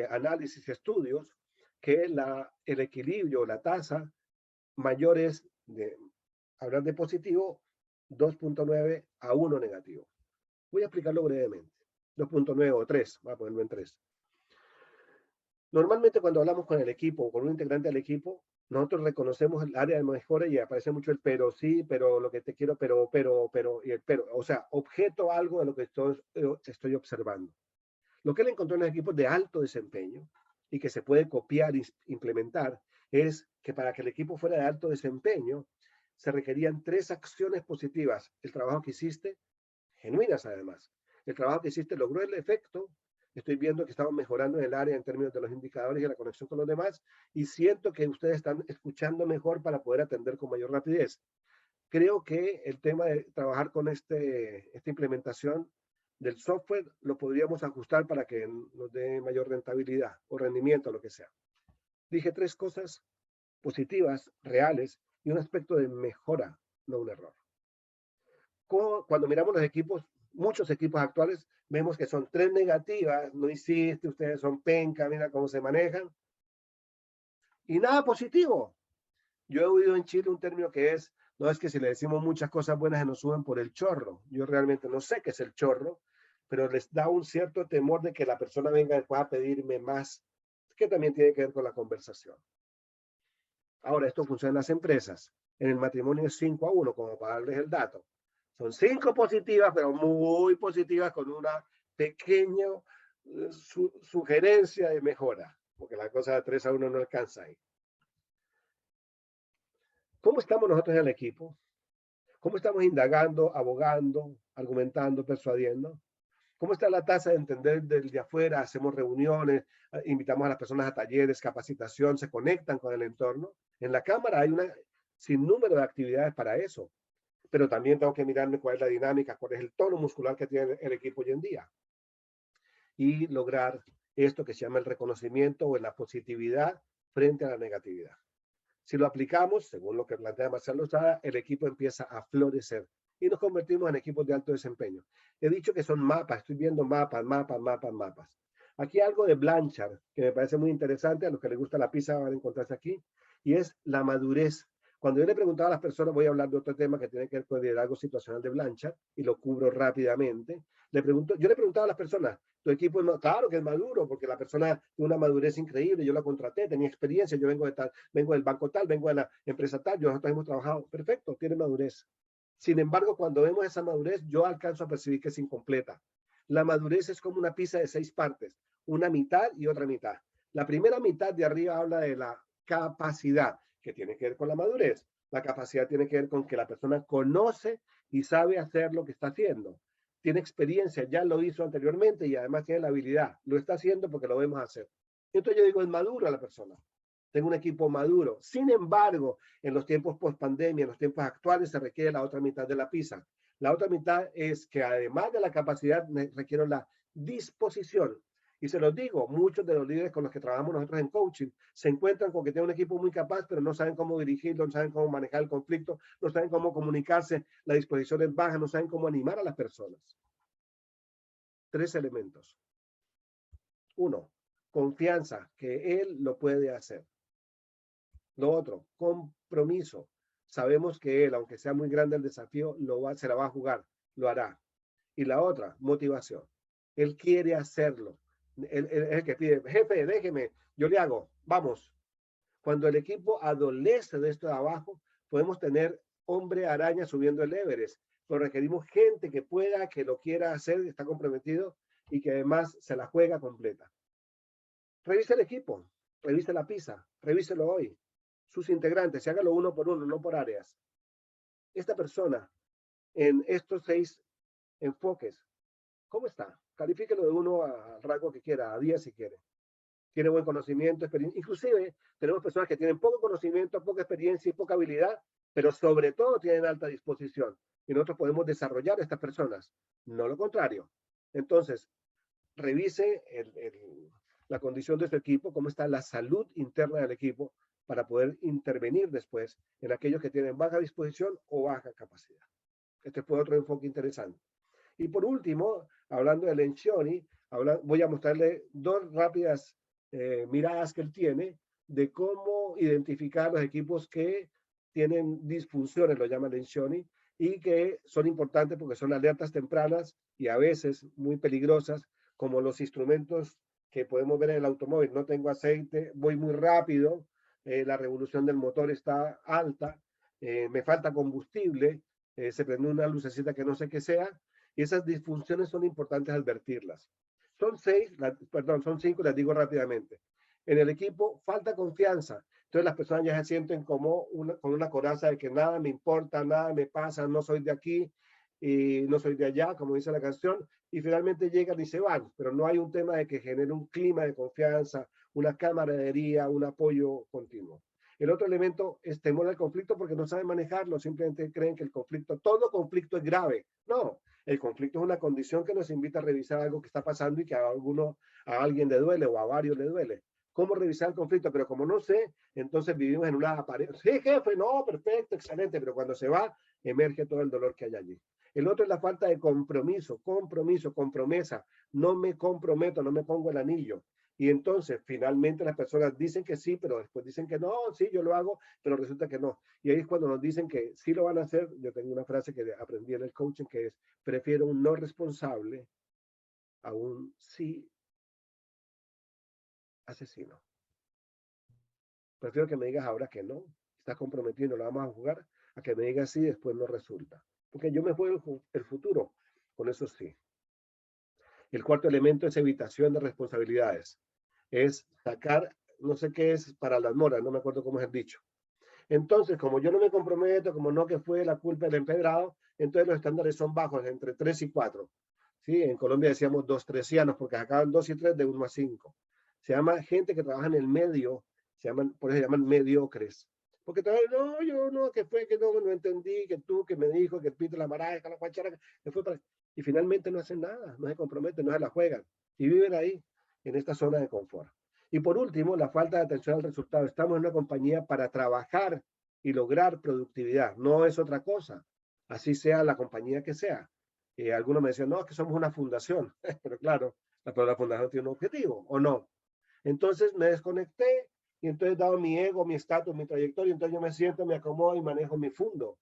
análisis y estudios que el equilibrio, la tasa mayor es de hablar de positivo 2.9 a 1 negativo. Voy a explicarlo brevemente. 2.9 o 3, voy a ponerlo en 3. Normalmente cuando hablamos con el equipo o con un integrante del equipo, nosotros reconocemos el área de mejora y aparece mucho el pero sí, pero lo que te quiero, y el pero. O sea, objeto algo de lo que estoy observando. Lo que él encontró en los equipos de alto desempeño y que se puede copiar e implementar es que para que el equipo fuera de alto desempeño se requerían 3 acciones positivas. El trabajo que hiciste, genuinas además. El trabajo que hiciste logró el efecto. Estoy viendo que estamos mejorando en el área en términos de los indicadores y la conexión con los demás y siento que ustedes están escuchando mejor para poder atender con mayor rapidez. Creo que el tema de trabajar con esta implementación del software lo podríamos ajustar para que nos dé mayor rentabilidad o rendimiento, lo que sea. Dije 3 cosas positivas, reales y un aspecto de mejora, no un error. Cuando miramos los equipos, muchos equipos actuales, vemos que son 3 negativas, no hiciste, ustedes son penca, mira cómo se manejan. Y nada positivo. Yo he oído en Chile un término que no es que si le decimos muchas cosas buenas se nos suben por el chorro. Yo realmente no sé qué es el chorro, pero les da un cierto temor de que la persona venga después a pedirme más, que también tiene que ver con la conversación. Ahora, esto funciona en las empresas. En el matrimonio es 5-1, como para darles el dato. Son 5 positivas, pero muy positivas con una pequeña sugerencia de mejora, porque la cosa de 3-1 no alcanza ahí. ¿Cómo estamos nosotros en el equipo? ¿Cómo estamos indagando, abogando, argumentando, persuadiendo? ¿Cómo está la tasa de entender desde afuera? Hacemos reuniones, invitamos a las personas a talleres, capacitación, se conectan con el entorno. En la cámara hay un sinnúmero de actividades para eso, pero también tengo que mirarme cuál es la dinámica, cuál es el tono muscular que tiene el equipo hoy en día. Y lograr esto que se llama el reconocimiento o la positividad frente a la negatividad. Si lo aplicamos, según lo que plantea Marcelo Lozada, el equipo empieza a florecer y nos convertimos en equipos de alto desempeño. He dicho que son mapas, estoy viendo mapas. Aquí algo de Blanchard, que me parece muy interesante, a los que les gusta la pizza van a encontrarse aquí, y es la madurez. Cuando yo le preguntaba a las personas, voy a hablar de otro tema que tiene que ver con el liderazgo situacional de Blanchard, y lo cubro rápidamente. Yo le preguntaba a las personas, ¿tu equipo es claro que es maduro? Porque la persona tiene una madurez increíble, yo la contraté, tenía experiencia, yo vengo del banco tal, vengo de la empresa tal, nosotros hemos trabajado, perfecto, tiene madurez. Sin embargo, cuando vemos esa madurez, yo alcanzo a percibir que es incompleta. La madurez es como una pizza de 6 partes, una mitad y otra mitad. La primera mitad de arriba habla de la capacidad, que tiene que ver con la madurez. La capacidad tiene que ver con que la persona conoce y sabe hacer lo que está haciendo. Tiene experiencia, ya lo hizo anteriormente y además tiene la habilidad. Lo está haciendo porque lo vemos hacer. Entonces yo digo, es maduro la persona. Tengo un equipo maduro. Sin embargo, en los tiempos post pandemia, en los tiempos actuales, se requiere la otra mitad de la pizza. La otra mitad es que además de la capacidad, requiero la disposición. Y se los digo, muchos de los líderes con los que trabajamos nosotros en coaching se encuentran con que tienen un equipo muy capaz, pero no saben cómo dirigirlo, no saben cómo manejar el conflicto, no saben cómo comunicarse, la disposición es baja, no saben cómo animar a las personas. 3 elementos. 1, confianza, que él lo puede hacer. Lo otro, compromiso. Sabemos que él, aunque sea muy grande el desafío, se la va a jugar, lo hará. Y la otra, motivación. Él quiere hacerlo. Él es el que pide, jefe, déjeme, yo le hago, vamos. Cuando el equipo adolece de esto de abajo, podemos tener hombre araña subiendo el Everest, pero requerimos gente que pueda, que lo quiera hacer, está comprometido y que además se la juega completa. Revise el equipo, revise la pizza, revíselo hoy. Sus integrantes, y hágalo uno por uno, no por áreas. Esta persona, en estos 6 enfoques, ¿cómo está? Califíquelo de 1 al rango que quiera, a 10 si quiere. Tiene buen conocimiento, experiencia. Inclusive tenemos personas que tienen poco conocimiento, poca experiencia y poca habilidad, pero sobre todo tienen alta disposición. Y nosotros podemos desarrollar a estas personas, no lo contrario. Entonces, revise la condición de su equipo, cómo está la salud interna del equipo, para poder intervenir después en aquellos que tienen baja disposición o baja capacidad. Este fue otro enfoque interesante. Y por último, hablando de Lencioni, voy a mostrarle 2 rápidas miradas que él tiene de cómo identificar los equipos que tienen disfunciones, lo llama Lencioni, y que son importantes porque son alertas tempranas y a veces muy peligrosas, como los instrumentos que podemos ver en el automóvil. No tengo aceite, voy muy rápido, la revolución del motor está alta, me falta combustible, se prende una lucecita que no sé qué sea, y esas disfunciones son importantes advertirlas. Son 5, las digo rápidamente. En el equipo falta confianza, entonces las personas ya se sienten como con una coraza de que nada me importa, nada me pasa, no soy de aquí y no soy de allá, como dice la canción, y finalmente llegan y se van, pero no hay un tema de que genere un clima de confianza, una camaradería, un apoyo continuo. El otro elemento es temor al conflicto porque no saben manejarlo, simplemente creen que el conflicto, todo conflicto es grave. No, el conflicto es una condición que nos invita a revisar algo que está pasando y que a alguien le duele o a varios le duele. ¿Cómo revisar el conflicto? Pero como no sé, entonces vivimos en una pared. Sí, jefe, no, perfecto, excelente, pero cuando se va, emerge todo el dolor que hay allí. El otro es la falta de compromiso, compromesa. No me comprometo, no me pongo el anillo. Y entonces, finalmente, las personas dicen que sí, pero después dicen que no, sí, yo lo hago, pero resulta que no. Y ahí es cuando nos dicen que sí lo van a hacer. Yo tengo una frase que aprendí en el coaching que es, prefiero un no responsable a un sí asesino. Prefiero que me digas ahora que no, estás comprometido y no lo vamos a jugar, a que me digas sí, después no resulta. Porque yo me juego el futuro, con eso sí. El cuarto elemento es evitación de responsabilidades. Es sacar, no sé qué es para las moras, no me acuerdo cómo es el dicho. Entonces, como yo no me comprometo, como no que fue la culpa del empedrado, entonces los estándares son bajos, entre 3 y 4. ¿Sí? En Colombia decíamos 2 3ianos, porque acaban 2 y 3 de 1 a 5. Se llama gente que trabaja en el medio, por eso se llaman mediocres. Porque todavía, no, yo no, que fue, que no entendí, que tú, que me dijo, que el pito, la maraca, que la cuachara, que fue para... Y finalmente no hacen nada, no se comprometen, no se la juegan. Y viven ahí, en esta zona de confort. Y por último, la falta de atención al resultado. Estamos en una compañía para trabajar y lograr productividad. No es otra cosa. Así sea la compañía que sea. Algunos me decían, no, es que somos una fundación. Pero claro, la fundación tiene un objetivo, ¿o no? Entonces me desconecté y entonces dado mi ego, mi estatus, mi trayectoria, entonces yo me siento, me acomodo y manejo mi fundo.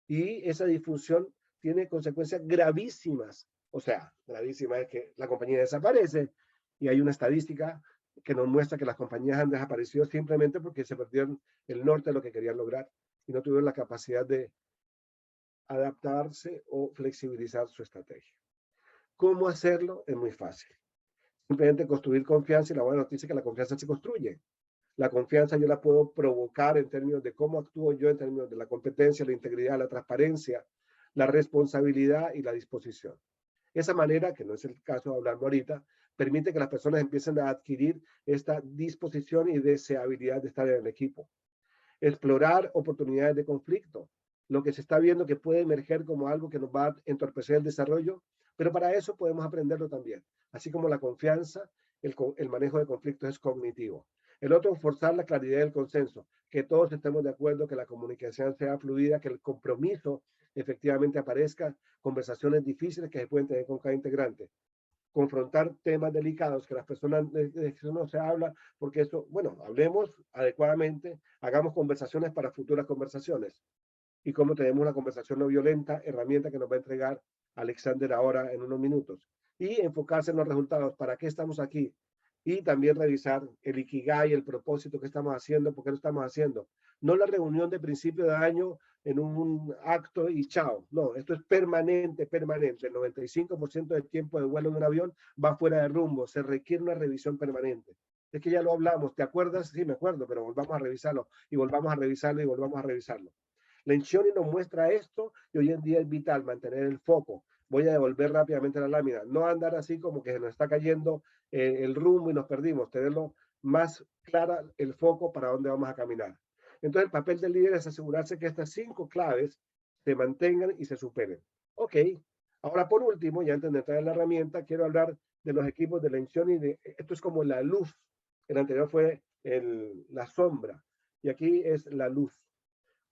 Y esa disfunción tiene consecuencias gravísimas. O sea, gravísima es que la compañía desaparece y hay una estadística que nos muestra que las compañías han desaparecido simplemente porque se perdieron el norte de lo que querían lograr y no tuvieron la capacidad de adaptarse o flexibilizar su estrategia. ¿Cómo hacerlo? Es muy fácil. Simplemente construir confianza y la buena noticia es que la confianza se construye. La confianza yo la puedo provocar en términos de cómo actúo yo, en términos de la competencia, la integridad, la transparencia, la responsabilidad y la disposición. Esa manera, que no es el caso de hablarlo ahorita, permite que las personas empiecen a adquirir esta disposición y deseabilidad de estar en el equipo. Explorar oportunidades de conflicto. Lo que se está viendo que puede emerger como algo que nos va a entorpecer el desarrollo, pero para eso podemos aprenderlo también. así como la confianza, el manejo de conflictos es cognitivo. El otro, forzar la claridad del consenso, que todos estemos de acuerdo, que la comunicación sea fluida, que el compromiso efectivamente aparezca, conversaciones difíciles que se pueden tener con cada integrante. Confrontar temas delicados que las personas de eso no se habla, porque eso, bueno, hablemos adecuadamente, hagamos conversaciones para futuras conversaciones. Y como tenemos una conversación no violenta, herramienta que nos va a entregar Alexander ahora en unos minutos. Y enfocarse en los resultados, ¿para qué estamos aquí? Y también revisar el Ikigai, el propósito que estamos haciendo, por qué lo estamos haciendo. No la reunión de principio de año en un acto y chao. No, esto es permanente, permanente. El 95% del tiempo de vuelo de un avión va fuera de rumbo. Se requiere una revisión permanente. Es que ya lo hablamos, ¿te acuerdas? Sí, me acuerdo, pero volvamos a revisarlo y volvamos a revisarlo y volvamos a revisarlo. Lencioni nos muestra esto y hoy en día es vital mantener el foco. Voy a devolver rápidamente la lámina, no andar así como que se nos está cayendo el rumbo y nos perdimos, tenerlo más clara el foco para dónde vamos a caminar. Entonces el papel del líder es asegurarse que estas 5 claves se mantengan y se superen. Ok, ahora por último, ya antes de entrar en la herramienta, quiero hablar de los equipos de Lencioni. Esto es como la luz, el anterior fue la sombra y aquí es la luz.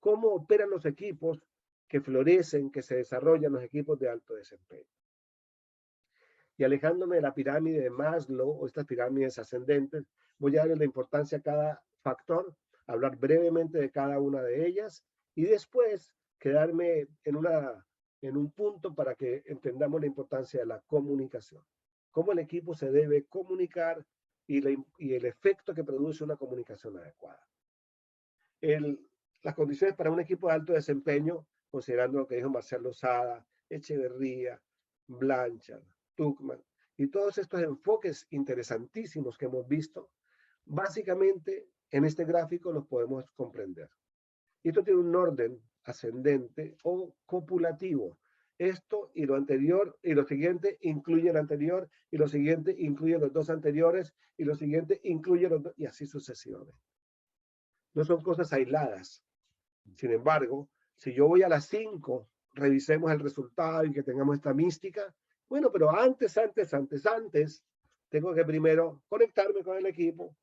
¿Cómo operan los equipos que florecen, que se desarrollan los equipos de alto desempeño? Y alejándome de la pirámide de Maslow o estas pirámides ascendentes, voy a darle la importancia a cada factor, hablar brevemente de cada una de ellas y después quedarme en un punto para que entendamos la importancia de la comunicación. Cómo el equipo se debe comunicar y el efecto que produce una comunicación adecuada. Las condiciones para un equipo de alto desempeño, considerando lo que dijo Marcel Lozada, Echeverría, Blanchard, Tuckman, y todos estos enfoques interesantísimos que hemos visto, básicamente en este gráfico los podemos comprender. Esto tiene un orden ascendente o copulativo. Esto y lo anterior y lo siguiente incluye el anterior y lo siguiente incluye los dos anteriores y lo siguiente incluye los dos y así sucesivamente. No son cosas aisladas. Sin embargo, si yo voy a las 5, revisemos el resultado y que tengamos esta mística, bueno, pero antes, tengo que primero conectarme con el equipo,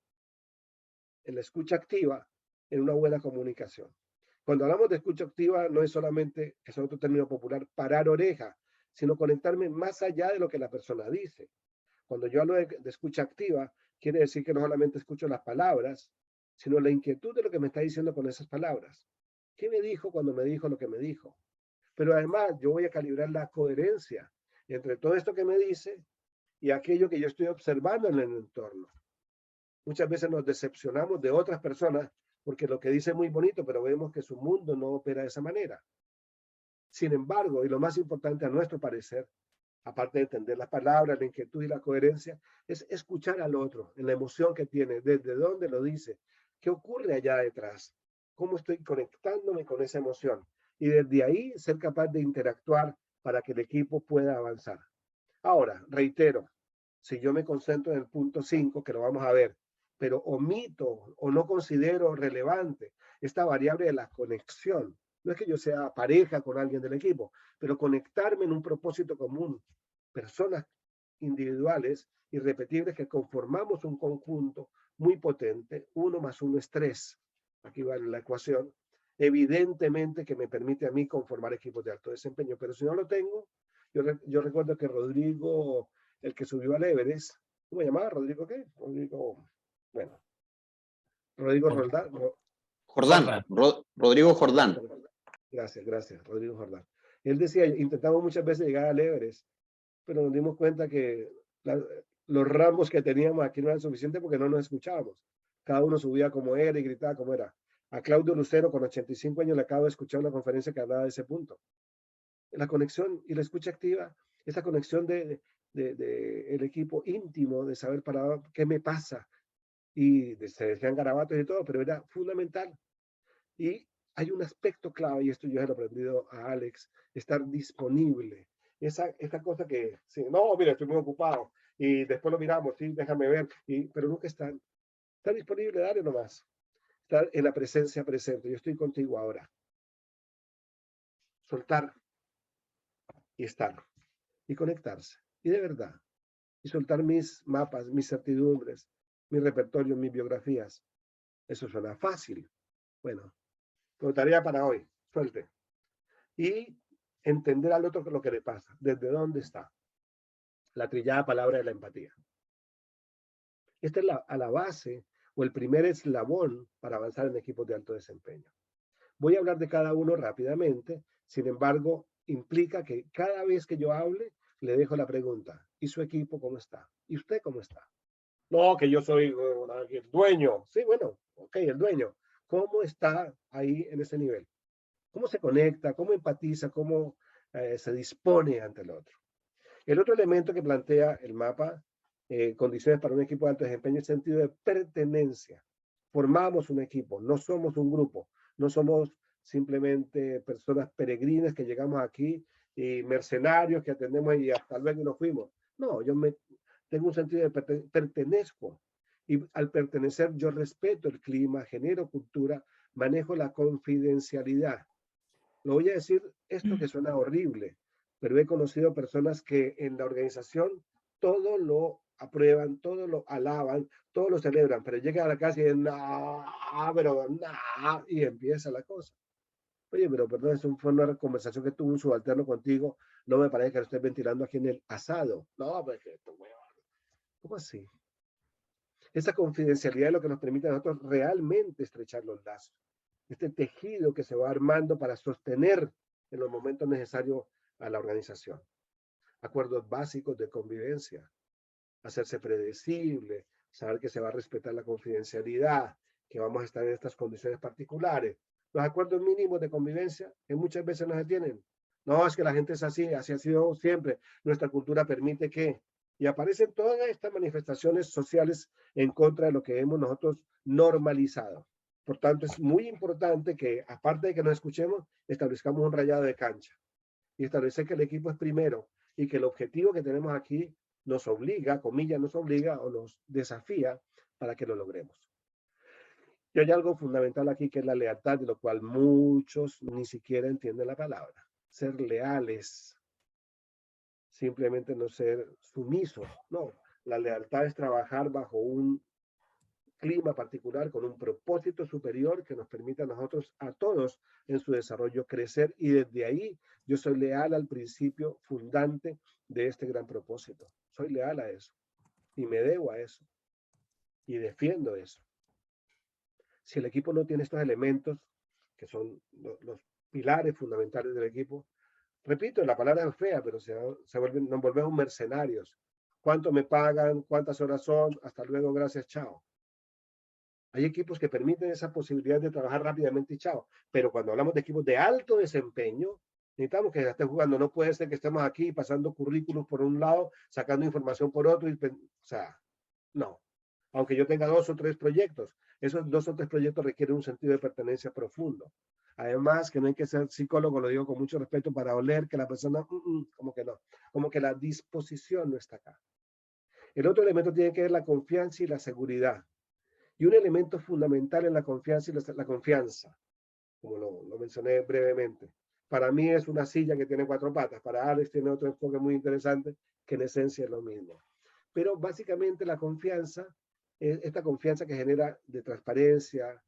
en la escucha activa, en una buena comunicación. Cuando hablamos de escucha activa, no es solamente, que es otro término popular, parar oreja, sino conectarme más allá de lo que la persona dice. Cuando yo hablo de escucha activa, quiere decir que no solamente escucho las palabras, sino la inquietud de lo que me está diciendo con esas palabras. ¿Qué me dijo cuando me dijo lo que me dijo? Pero además yo voy a calibrar la coherencia entre todo esto que me dice y aquello que yo estoy observando en el entorno. Muchas veces nos decepcionamos de otras personas porque lo que dice es muy bonito, pero vemos que su mundo no opera de esa manera. Sin embargo, y lo más importante a nuestro parecer, aparte de entender las palabras, la inquietud y la coherencia, es escuchar al otro en la emoción que tiene, desde dónde lo dice, qué ocurre allá detrás, cómo estoy conectándome con esa emoción. Y desde ahí ser capaz de interactuar para que el equipo pueda avanzar. Ahora, reitero, si yo me concentro en el punto 5, que lo vamos a ver, pero omito o no considero relevante esta variable de la conexión. No es que yo sea pareja con alguien del equipo, pero conectarme en un propósito común, personas individuales, irrepetibles que conformamos un conjunto muy potente, 1 más 1 es 3. Aquí va la ecuación. Evidentemente que me permite a mí conformar equipos de alto desempeño, pero si no lo tengo, yo recuerdo que Rodrigo, el que subió al Everest, ¿cómo se llamaba? ¿Rodrigo qué? Rodrigo, bueno, Rodrigo Roldán. Jordán, Rodrigo Jordán. Gracias, Rodrigo Jordán. Él decía, intentamos muchas veces llegar al Everest, pero nos dimos cuenta que los ramos que teníamos aquí no eran suficientes porque no nos escuchábamos. Cada uno subía como era y gritaba como era. A Claudio Lucero, con 85 años, le acabo de escuchar una conferencia que hablaba de ese punto. La conexión y la escucha activa, esa conexión de el equipo íntimo, de saber para qué me pasa, y se decían garabatos y todo, pero era fundamental. Y hay un aspecto clave, y esto yo he aprendido a Alex, estar disponible. Esa cosa que, sí, no, mira, estoy muy ocupado, y después lo miramos, sí, déjame ver, pero nunca están. Estar disponible, dale nomás. Estar en la presencia presente. Yo estoy contigo ahora. Soltar y estar y conectarse. Y de verdad, y soltar mis mapas, mis certidumbres, mi repertorio, mis biografías. Eso suena fácil. Bueno, tu tarea para hoy, suelte. Y entender al otro lo que le pasa, desde dónde está. La trillada palabra de la empatía. Esta es a la base o el primer eslabón para avanzar en equipos de alto desempeño. Voy a hablar de cada uno rápidamente, sin embargo, implica que cada vez que yo hable, le dejo la pregunta, ¿y su equipo cómo está? ¿Y usted cómo está? No, que yo soy el dueño. Sí, bueno, ok, el dueño. ¿Cómo está ahí en ese nivel? ¿Cómo se conecta? ¿Cómo empatiza? ¿Cómo se dispone ante el otro? El otro elemento que plantea el mapa, condiciones para un equipo de alto desempeño, es el sentido de pertenencia. Formamos un equipo, no somos un grupo, no somos simplemente personas peregrinas que llegamos aquí y mercenarios que atendemos y hasta luego nos fuimos. No, tengo un sentido de pertenezco. Y al pertenecer yo respeto el clima, genero cultura, manejo la confidencialidad. Lo voy a decir esto que suena horrible, pero he conocido personas que en la organización todo lo aprueban, todo lo alaban, todo lo celebran, pero llegan a la casa y dicen, no, pero no, y empieza la cosa. Oye, pero perdón, fue una conversación que tuvo un subalterno contigo, no me parece que lo estés ventilando aquí en el asado. No, pues que ¿cómo así? Esa confidencialidad es lo que nos permite a nosotros realmente estrechar los lazos. Este tejido que se va armando para sostener en los momentos necesarios a la organización. Acuerdos básicos de convivencia, hacerse predecible, saber que se va a respetar la confidencialidad, que vamos a estar en estas condiciones particulares. Los acuerdos mínimos de convivencia que muchas veces nos detienen. No, es que la gente es así, así ha sido siempre. Nuestra cultura permite que... Y aparecen todas estas manifestaciones sociales en contra de lo que hemos nosotros normalizado. Por tanto, es muy importante que, aparte de que nos escuchemos, establezcamos un rayado de cancha y establecer que el equipo es primero y que el objetivo que tenemos aquí nos obliga, comillas, nos obliga o nos desafía para que lo logremos. Y hay algo fundamental aquí que es la lealtad, de lo cual muchos ni siquiera entienden la palabra. Ser leales, simplemente no ser sumisos, no. La lealtad es trabajar bajo un clima particular, con un propósito superior que nos permita a nosotros, a todos, en su desarrollo crecer, y desde ahí yo soy leal al principio fundante de este gran propósito. Soy leal a eso y me debo a eso y defiendo eso. Si el equipo no tiene estos elementos, que son los pilares fundamentales del equipo, repito, la palabra es fea, pero nos volvemos mercenarios. ¿Cuánto me pagan? ¿Cuántas horas son? Hasta luego, gracias, chao. Hay equipos que permiten esa posibilidad de trabajar rápidamente y chao. Pero cuando hablamos de equipos de alto desempeño, necesitamos que esté jugando. No puede ser que estemos aquí pasando currículos por un lado, sacando información por otro. O sea, no. Aunque yo tenga 2 o 3 proyectos, esos 2 o 3 proyectos requieren un sentido de pertenencia profundo. Además, que no hay que ser psicólogo, lo digo con mucho respeto, para oler que la persona, como que no, como que la disposición no está acá. El otro elemento tiene que ver la confianza y la seguridad. Y un elemento fundamental en la confianza y la confianza, como lo mencioné brevemente. Para mí es una silla que tiene 4 patas, para Alex tiene otro enfoque muy interesante, que en esencia es lo mismo. Pero básicamente la confianza, esta confianza que genera de transparencia,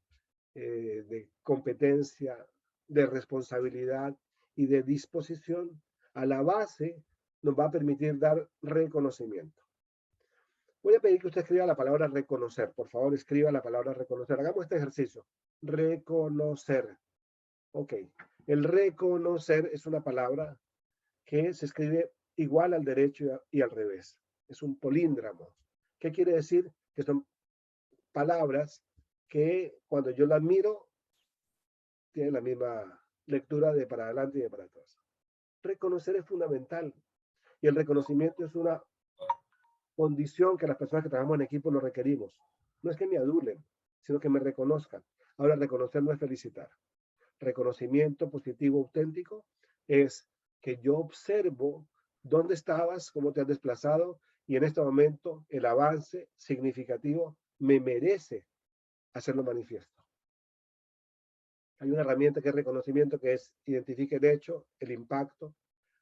de competencia, de responsabilidad y de disposición, a la base nos va a permitir dar reconocimiento. Voy a pedir que usted escriba la palabra reconocer. Por favor, escriba la palabra reconocer. Hagamos este ejercicio. Reconocer. Ok. El reconocer es una palabra que se escribe igual al derecho y al revés. Es un políndramo. ¿Qué quiere decir? Que son palabras que cuando yo las miro, tienen la misma lectura de para adelante y de para atrás. Reconocer es fundamental. Y el reconocimiento es una condición que las personas que trabajamos en equipo lo requerimos. No es que me adulen, sino que me reconozcan. Ahora, reconocer no es felicitar. Reconocimiento positivo auténtico es que yo observo dónde estabas, cómo te has desplazado, y en este momento el avance significativo me merece hacerlo manifiesto. Hay una herramienta que es reconocimiento, que es identifique el hecho, el impacto,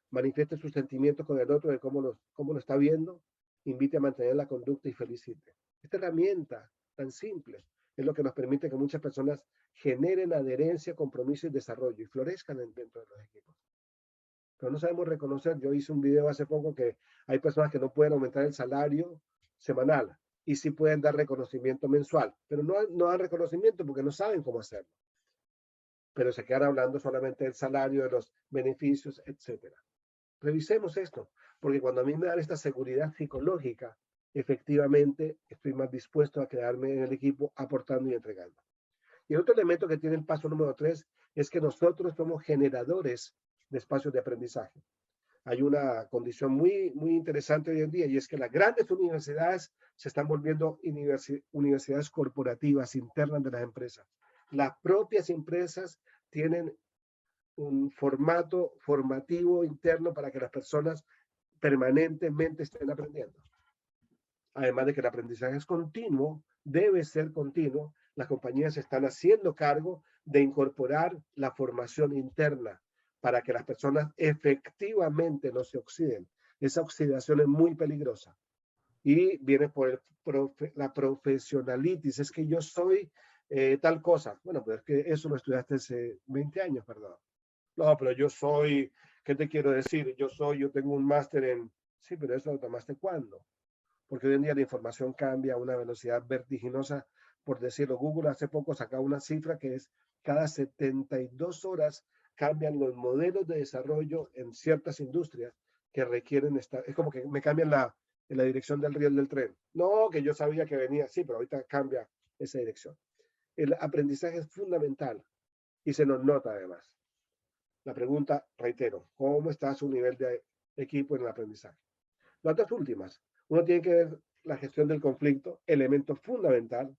manifieste sus sentimientos con el otro de cómo lo está viendo, invite a mantener la conducta y felicite. Esta herramienta tan simple es lo que nos permite que muchas personas generen adherencia, compromiso y desarrollo y florezcan dentro de los equipos. Pero no sabemos reconocer. Yo hice un video hace poco que hay personas que no pueden aumentar el salario semanal y sí pueden dar reconocimiento mensual, pero no dan reconocimiento porque no saben cómo hacerlo. Pero se quedan hablando solamente del salario, de los beneficios, etcétera. Revisemos esto, porque cuando a mí me dan esta seguridad psicológica, efectivamente estoy más dispuesto a quedarme en el equipo aportando y entregando. Y el otro elemento que tiene el paso número 3 es que nosotros somos generadores de espacios de aprendizaje. Hay una condición muy interesante hoy en día y es que las grandes universidades se están volviendo universidades corporativas internas de las empresas. Las propias empresas tienen un formato formativo interno para que las personas permanentemente estén aprendiendo. Además de que el aprendizaje es continuo, debe ser continuo, las compañías están haciendo cargo de incorporar la formación interna para que las personas efectivamente no se oxiden. Esa oxidación es muy peligrosa y viene por la profesionalitis. Es que yo soy tal cosa. Bueno, pues es que eso lo estudiaste hace 20 años, perdón. No, pero yo soy, ¿qué te quiero decir? Yo tengo un máster en... Sí, pero eso lo tomaste ¿cuándo? Porque hoy en día la información cambia a una velocidad vertiginosa, por decirlo. Google hace poco sacaba una cifra que es cada 72 horas cambian los modelos de desarrollo en ciertas industrias que requieren estar. Es como que me cambian en la dirección del riel del tren. No, que yo sabía que venía, sí, pero ahorita cambia esa dirección. El aprendizaje es fundamental y se nos nota además. La pregunta, reitero, ¿cómo está su nivel de equipo en el aprendizaje? Las dos últimas. Uno tiene que ver la gestión del conflicto, elemento fundamental.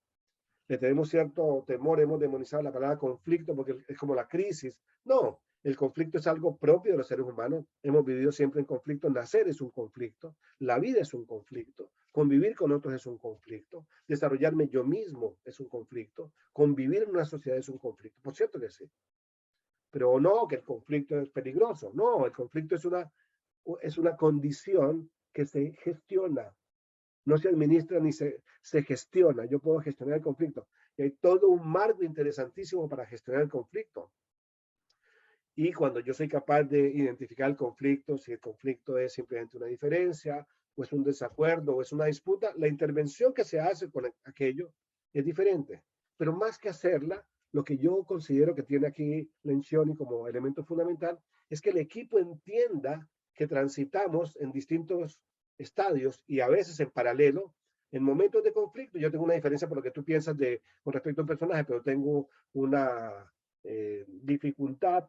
Le tenemos cierto temor, hemos demonizado la palabra conflicto porque es como la crisis. No, el conflicto es algo propio de los seres humanos. Hemos vivido siempre en conflicto. Nacer es un conflicto, la vida es un conflicto, convivir con otros es un conflicto, desarrollarme yo mismo es un conflicto, convivir en una sociedad es un conflicto. Por cierto que sí. Pero no que el conflicto es peligroso. No, el conflicto es una condición que se gestiona. No se administra ni se gestiona. Yo puedo gestionar el conflicto. Y hay todo un marco interesantísimo para gestionar el conflicto. Y cuando yo soy capaz de identificar el conflicto, si el conflicto es simplemente una diferencia, o es un desacuerdo, o es una disputa, la intervención que se hace con aquello es diferente. Pero más que hacerla, lo que yo considero que tiene aquí Lencioni como elemento fundamental es que el equipo entienda que transitamos en distintos estadios y a veces en paralelo. En momentos de conflicto, yo tengo una diferencia por lo que tú piensas con respecto a un personaje, pero tengo una dificultad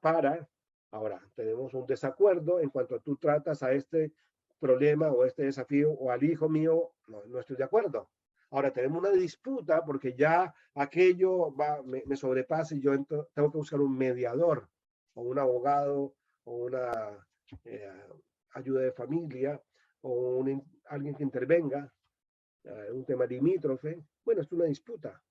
ahora tenemos un desacuerdo en cuanto a tú tratas a este problema o este desafío o al hijo mío, no estoy de acuerdo. Ahora tenemos una disputa porque ya aquello me sobrepasa y yo tengo que buscar un mediador o un abogado o una ayuda de familia o alguien que intervenga, un tema limítrofe. Bueno, es una disputa.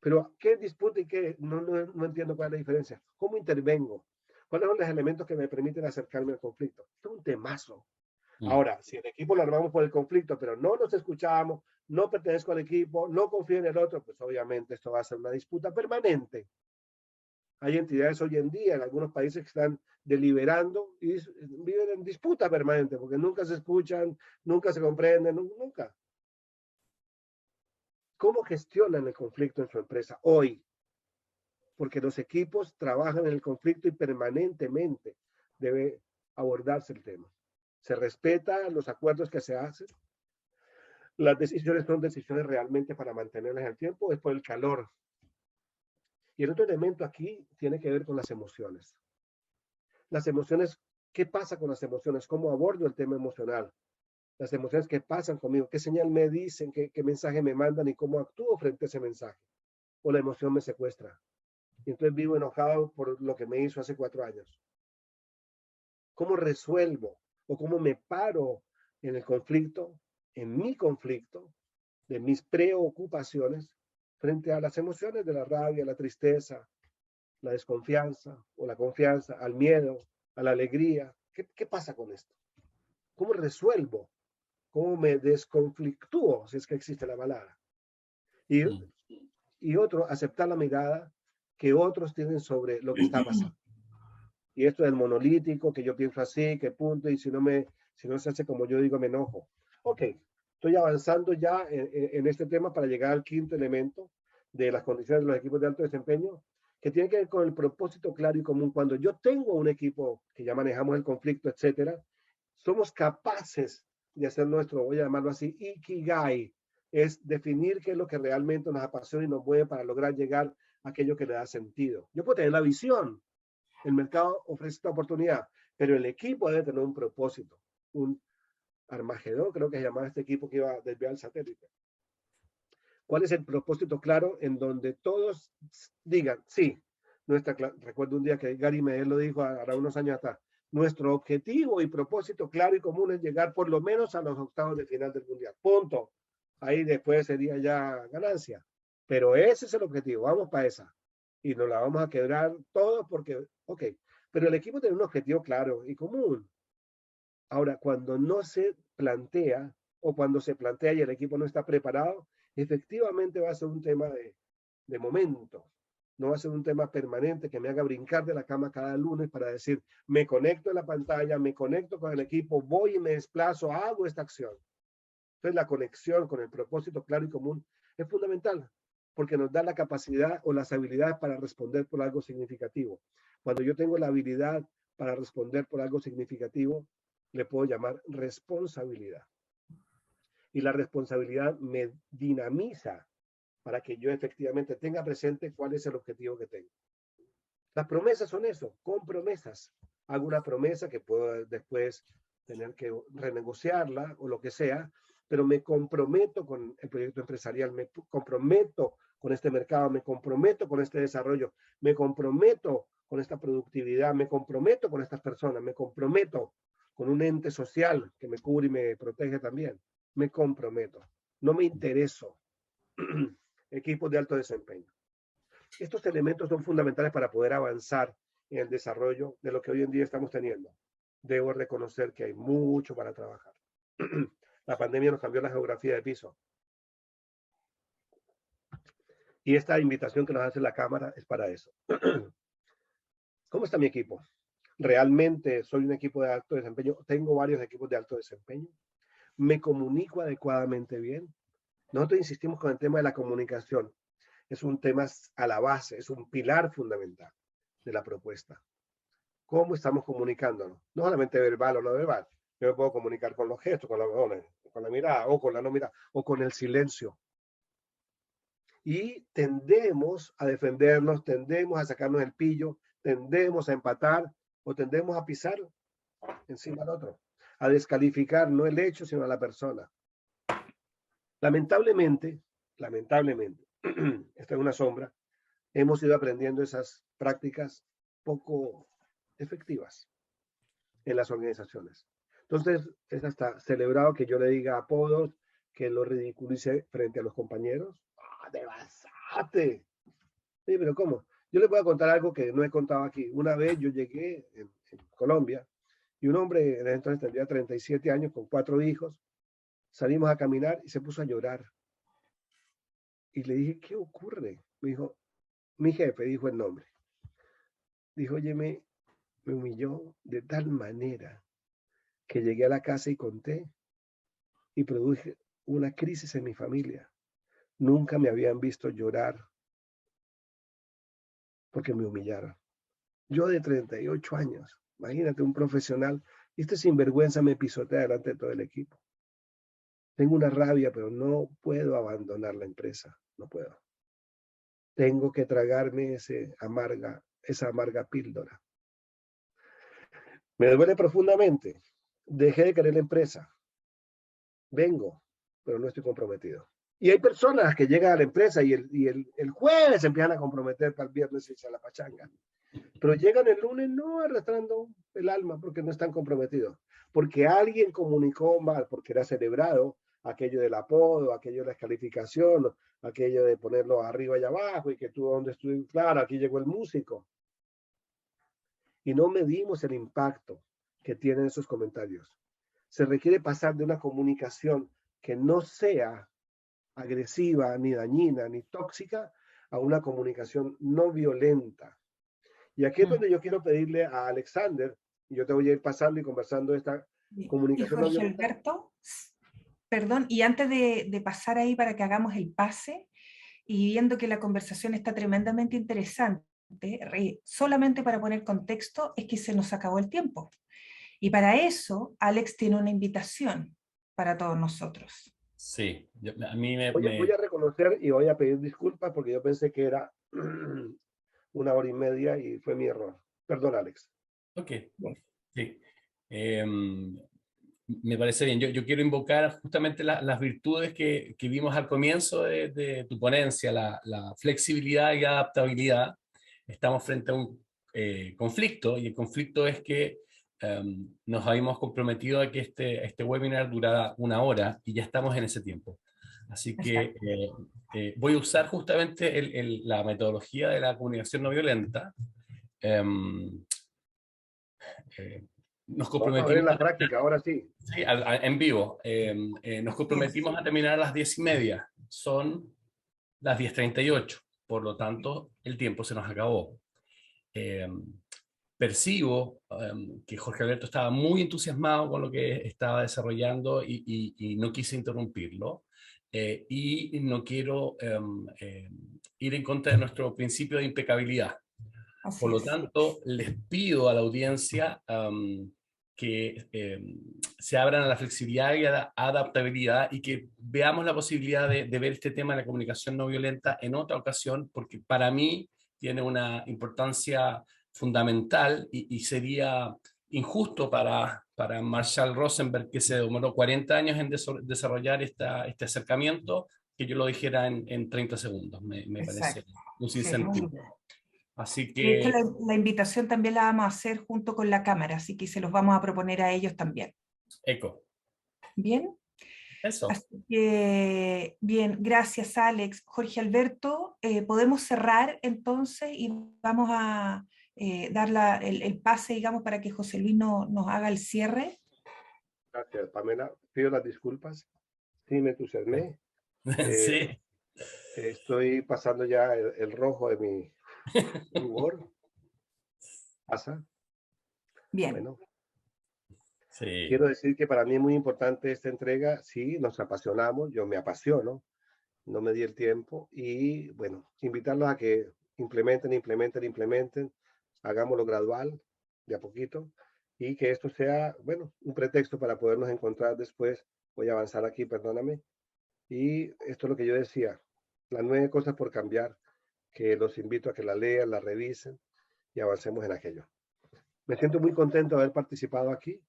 Pero, ¿qué disputa y qué? No entiendo cuál es la diferencia. ¿Cómo intervengo? ¿Cuáles son los elementos que me permiten acercarme al conflicto? Esto es un temazo. Ahora, si el equipo lo armamos por el conflicto, pero no nos escuchamos, no pertenezco al equipo, no confío en el otro, pues obviamente esto va a ser una disputa permanente. Hay entidades hoy en día en algunos países que están deliberando y viven en disputa permanente porque nunca se escuchan, nunca se comprenden, nunca. ¿Cómo gestionan el conflicto en su empresa hoy? Porque los equipos trabajan en el conflicto y permanentemente debe abordarse el tema. Se respetan los acuerdos que se hacen. Las decisiones son decisiones realmente para mantenerlas en el tiempo, es por el calor. Y el otro elemento aquí tiene que ver con las emociones. Las emociones, ¿qué pasa con las emociones? ¿Cómo abordo el tema emocional? Las emociones que pasan conmigo, qué señal me dicen, qué mensaje me mandan y cómo actúo frente a ese mensaje. O la emoción me secuestra. Y entonces vivo enojado por lo que me hizo hace 4 años. ¿Cómo resuelvo o cómo me paro en el conflicto, en mi conflicto, de mis preocupaciones frente a las emociones de la rabia, la tristeza, la desconfianza o la confianza, al miedo, a la alegría? ¿Qué pasa con esto? ¿Cómo resuelvo cómo me desconflictúo, si es que existe la palabra. Y otro, aceptar la mirada que otros tienen sobre lo que está pasando. Y esto del monolítico, que yo pienso así, que punto, y si no se hace como yo digo, me enojo. Ok, estoy avanzando ya en este tema para llegar al quinto elemento de las condiciones de los equipos de alto desempeño, que tiene que ver con el propósito claro y común. Cuando yo tengo un equipo que ya manejamos el conflicto, etcétera, somos capaces de hacer nuestro, voy a llamarlo así, ikigai, es definir qué es lo que realmente nos apasiona y nos mueve para lograr llegar a aquello que le da sentido. Yo puedo tener la visión, el mercado ofrece esta oportunidad, pero el equipo debe tener un propósito, un Armagedón, creo que se llamaba este equipo que iba a desviar el satélite. ¿Cuál es el propósito claro en donde todos digan, sí, recuerdo un día que Gary Medel lo dijo ahora unos años atrás, nuestro objetivo y propósito claro y común es llegar por lo menos a los octavos de final del mundial. Punto. Ahí después sería ya ganancia. Pero ese es el objetivo, vamos para esa. Y nos la vamos a quebrar todos porque, ok, pero el equipo tiene un objetivo claro y común. Ahora, cuando no se plantea o cuando se plantea y el equipo no está preparado, efectivamente va a ser un tema de momento. No va a ser un tema permanente que me haga brincar de la cama cada lunes para decir, me conecto en la pantalla, me conecto con el equipo, voy y me desplazo, hago esta acción. Entonces, la conexión con el propósito claro y común es fundamental porque nos da la capacidad o las habilidades para responder por algo significativo. Cuando yo tengo la habilidad para responder por algo significativo, le puedo llamar responsabilidad. Y la responsabilidad me dinamiza para que yo efectivamente tenga presente cuál es el objetivo que tengo. Las promesas son eso, con promesas. Hago una promesa que puedo después tener que renegociarla o lo que sea, pero me comprometo con el proyecto empresarial, me comprometo con este mercado, me comprometo con este desarrollo, me comprometo con esta productividad, me comprometo con estas personas, me comprometo con un ente social que me cubre y me protege también. Me comprometo, no me intereso. Equipos de alto desempeño. Estos elementos son fundamentales para poder avanzar en el desarrollo de lo que hoy en día estamos teniendo. Debo reconocer que hay mucho para trabajar. La pandemia nos cambió la geografía de piso. Y esta invitación que nos hace la Cámara es para eso. ¿Cómo está mi equipo? ¿Realmente soy un equipo de alto desempeño? ¿Tengo varios equipos de alto desempeño? ¿Me comunico adecuadamente bien? Nosotros insistimos con el tema de la comunicación. Es un tema a la base, es un pilar fundamental de la propuesta. ¿Cómo estamos comunicándonos? No solamente verbal o no verbal. Yo me puedo comunicar con los gestos, con la mirada, o con la no mirada, o con el silencio. Y tendemos a defendernos, tendemos a sacarnos el pillo, tendemos a empatar o tendemos a pisar encima del otro, a descalificar no el hecho, sino a la persona. Lamentablemente, esta es una sombra, hemos ido aprendiendo esas prácticas poco efectivas en las organizaciones. Entonces, es hasta celebrado que yo le diga apodos, que lo ridiculice frente a los compañeros. ¡Ah, devastate! Sí, pero ¿cómo? Yo les voy a contar algo que no he contado aquí. Una vez yo llegué en Colombia y un hombre, entonces tendría 37 años, con 4 hijos, salimos a caminar y se puso a llorar. Y le dije, ¿qué ocurre? Me dijo, mi jefe dijo el nombre. Dijo, oye, me humilló de tal manera que llegué a la casa y conté y produje una crisis en mi familia. Nunca me habían visto llorar porque me humillaron. Yo de 38 años, imagínate un profesional, este sinvergüenza me pisotea delante de todo el equipo. Tengo una rabia, pero no puedo abandonar la empresa, no puedo. Tengo que tragarme esa amarga píldora. Me duele profundamente. Dejé de querer la empresa. Vengo, pero no estoy comprometido. Y hay personas que llegan a la empresa y el jueves se empiezan a comprometer para el viernes y a la pachanga. Pero llegan el lunes no arrastrando el alma porque no están comprometidos. Porque alguien comunicó mal, porque era celebrado aquello del apodo, aquello de la descalificación, aquello de ponerlo arriba y abajo y que tú donde estuviste, claro, aquí llegó el músico. Y no medimos el impacto que tienen esos comentarios. se requiere pasar de una comunicación que no sea agresiva, ni dañina, ni tóxica, a una comunicación no violenta. Y aquí es donde yo quiero pedirle a Alexander, y yo te voy a ir pasando y conversando esta Y comunicación no Jorge violenta. Alberto, perdón, y antes de pasar ahí para que hagamos el pase, y viendo que la conversación está tremendamente interesante, solamente para poner contexto, es que se nos acabó el tiempo. Y para eso, Alex tiene una invitación para todos nosotros. Sí, a mí Voy a reconocer y voy a pedir disculpas porque yo pensé que era 1 hora y media y fue mi error. Perdón, Alex. Ok, sí. Me parece bien. Yo quiero invocar justamente las virtudes que vimos al comienzo de tu ponencia, la flexibilidad y adaptabilidad. Estamos frente a un conflicto, y el conflicto es que nos habíamos comprometido a que este webinar durara 1 hora y ya estamos en ese tiempo. Así que voy a usar justamente la metodología de la comunicación no violenta. Nos Vamos a ver en comprometimos la práctica, ahora sí. sí, en vivo. Nos comprometimos a terminar a las 10:30. Son las 10:38. Por lo tanto, el tiempo se nos acabó. Percibo que Jorge Alberto estaba muy entusiasmado con lo que estaba desarrollando y no quise interrumpirlo. Y no quiero ir en contra de nuestro principio de impecabilidad. Así Por lo es. tanto, les pido a la audiencia que se abran a la flexibilidad y a la adaptabilidad y que veamos la posibilidad de ver este tema de la comunicación no violenta en otra ocasión, porque para mí tiene una importancia fundamental y sería injusto para Marshall Rosenberg, que se demoró 40 años en desarrollar este acercamiento, que yo lo dijera en 30 segundos. Me parece Exacto. un Sí, muy sinsentido. bien. Así De hecho, que la invitación también la vamos a hacer junto con la cámara, así que se los vamos a proponer a ellos también. eco. ¿Bien? Eso. Así que, bien, gracias Alex. Jorge Alberto, podemos cerrar entonces y vamos a dar el pase, digamos, para que José Luis nos haga el cierre. Gracias, Pamela. Pido las disculpas. Sí, me entusiasmé. Sí. Estoy pasando ya el rojo de mi rubor. Pasa. Bien. Bueno, Sí. quiero decir que para mí es muy importante esta entrega. Sí, nos apasionamos, yo me apasiono, no me di el tiempo. Y bueno, invitarlos a que implementen, hagámoslo gradual, de a poquito, y que esto sea, bueno, un pretexto para podernos encontrar después. Voy a avanzar aquí, perdóname. Y esto es lo que yo decía, las 9 cosas por cambiar, que los invito a que la lean, la revisen y avancemos en aquello. Me siento muy contento de haber participado aquí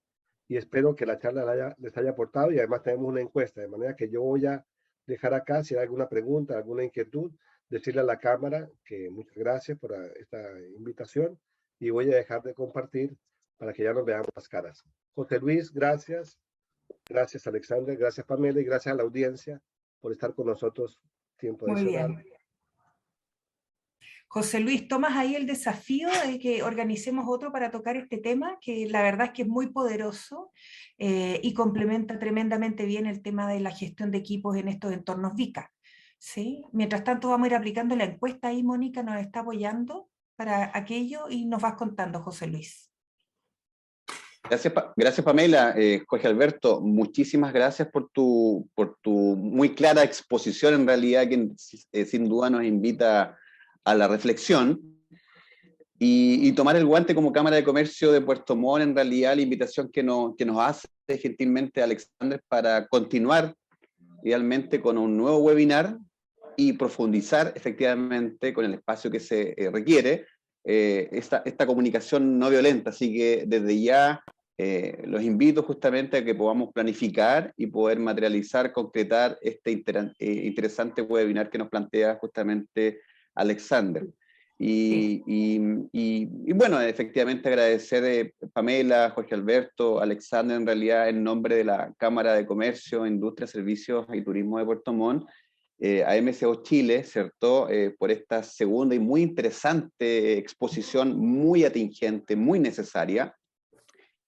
y espero que la charla les haya aportado, y además tenemos una encuesta, de manera que yo voy a dejar acá, si hay alguna pregunta, alguna inquietud, decirle a la cámara que muchas gracias por esta invitación, y voy a dejar de compartir para que ya nos veamos las caras. José Luis, gracias. Gracias, Alexander. Gracias, Pamela. Y gracias a la audiencia por estar con nosotros tiempo Muy adicional. bien. José Luis, ¿tomas ahí el desafío de que organicemos otro para tocar este tema? Que la verdad es que es muy poderoso y complementa tremendamente bien el tema de la gestión de equipos en estos entornos VICA. ¿Sí? Mientras tanto vamos a ir aplicando la encuesta ahí, Mónica nos está apoyando para aquello y nos vas contando, José Luis. Gracias Pamela. Jorge Alberto, muchísimas gracias por tu muy clara exposición, en realidad, que sin duda nos invita a la reflexión y tomar el guante como Cámara de Comercio de Puerto Montt. En realidad, la invitación que nos hace gentilmente Alexander para continuar idealmente con un nuevo webinar y profundizar efectivamente con el espacio que se requiere esta comunicación no violenta. Así que desde ya los invito justamente a que podamos planificar y poder materializar, concretar este interesante webinar que nos plantea justamente Alexander. Y bueno, efectivamente agradecer Pamela, Jorge Alberto, Alexander, en realidad en nombre de la Cámara de Comercio, Industria, Servicios y Turismo de Puerto Montt, a MSO Chile, ¿cierto? Por esta segunda y muy interesante exposición, muy atingente, muy necesaria.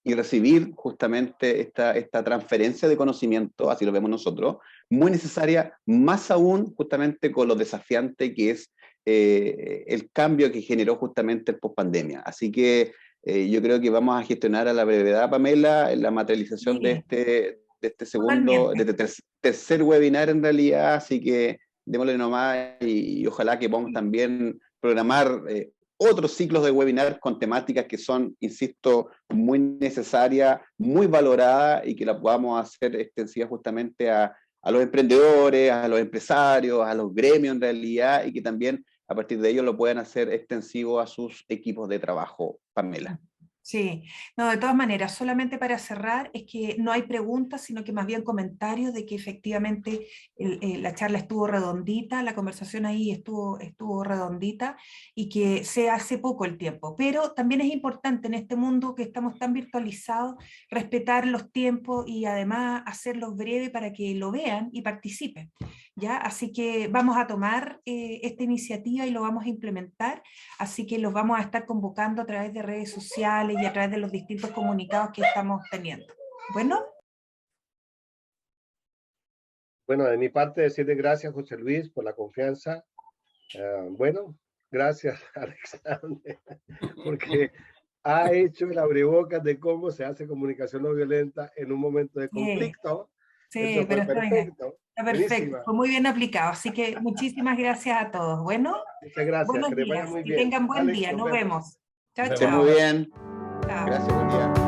y recibir justamente esta transferencia de conocimiento, así lo vemos nosotros, muy necesaria, más aún justamente con lo desafiante que es el cambio que generó justamente el post-pandemia. Así que yo creo que vamos a gestionar a la brevedad, Pamela, la materialización Sí, de este segundo, totalmente. de este tercer webinar en realidad, así que démosle nomás y ojalá que podamos también programar otros ciclos de webinar con temáticas que son, insisto, muy necesarias, muy valoradas y que las podamos hacer extensivas justamente a los emprendedores, a los empresarios, a los gremios en realidad, y que también a partir de ello lo puedan hacer extensivo a sus equipos de trabajo, Pamela. Sí, no, de todas maneras, solamente para cerrar, es que no hay preguntas, sino que más bien comentarios de que efectivamente la charla estuvo redondita, la conversación ahí estuvo redondita y que se hace poco el tiempo. Pero también es importante en este mundo que estamos tan virtualizados, respetar los tiempos y además hacerlos breves para que lo vean y participen, ¿ya? Así que vamos a tomar esta iniciativa y lo vamos a implementar, así que los vamos a estar convocando a través de redes sociales y a través de los distintos comunicados que estamos teniendo. Bueno. Bueno, de mi parte decirle gracias, José Luis, por la confianza. Bueno, gracias, Alexander, porque ha hecho el abrebocas de cómo se hace comunicación no violenta en un momento de conflicto. Sí, eso pero fue perfecto. Está perfecto, Buenísima. fue muy bien aplicado, así que muchísimas gracias a todos. Bueno, muchas gracias, buenos que les vaya días, muy que bien. tengan buen Alex, día, nos vemos. Chao, Estén chao. muy bien. Chao. Gracias, buen día.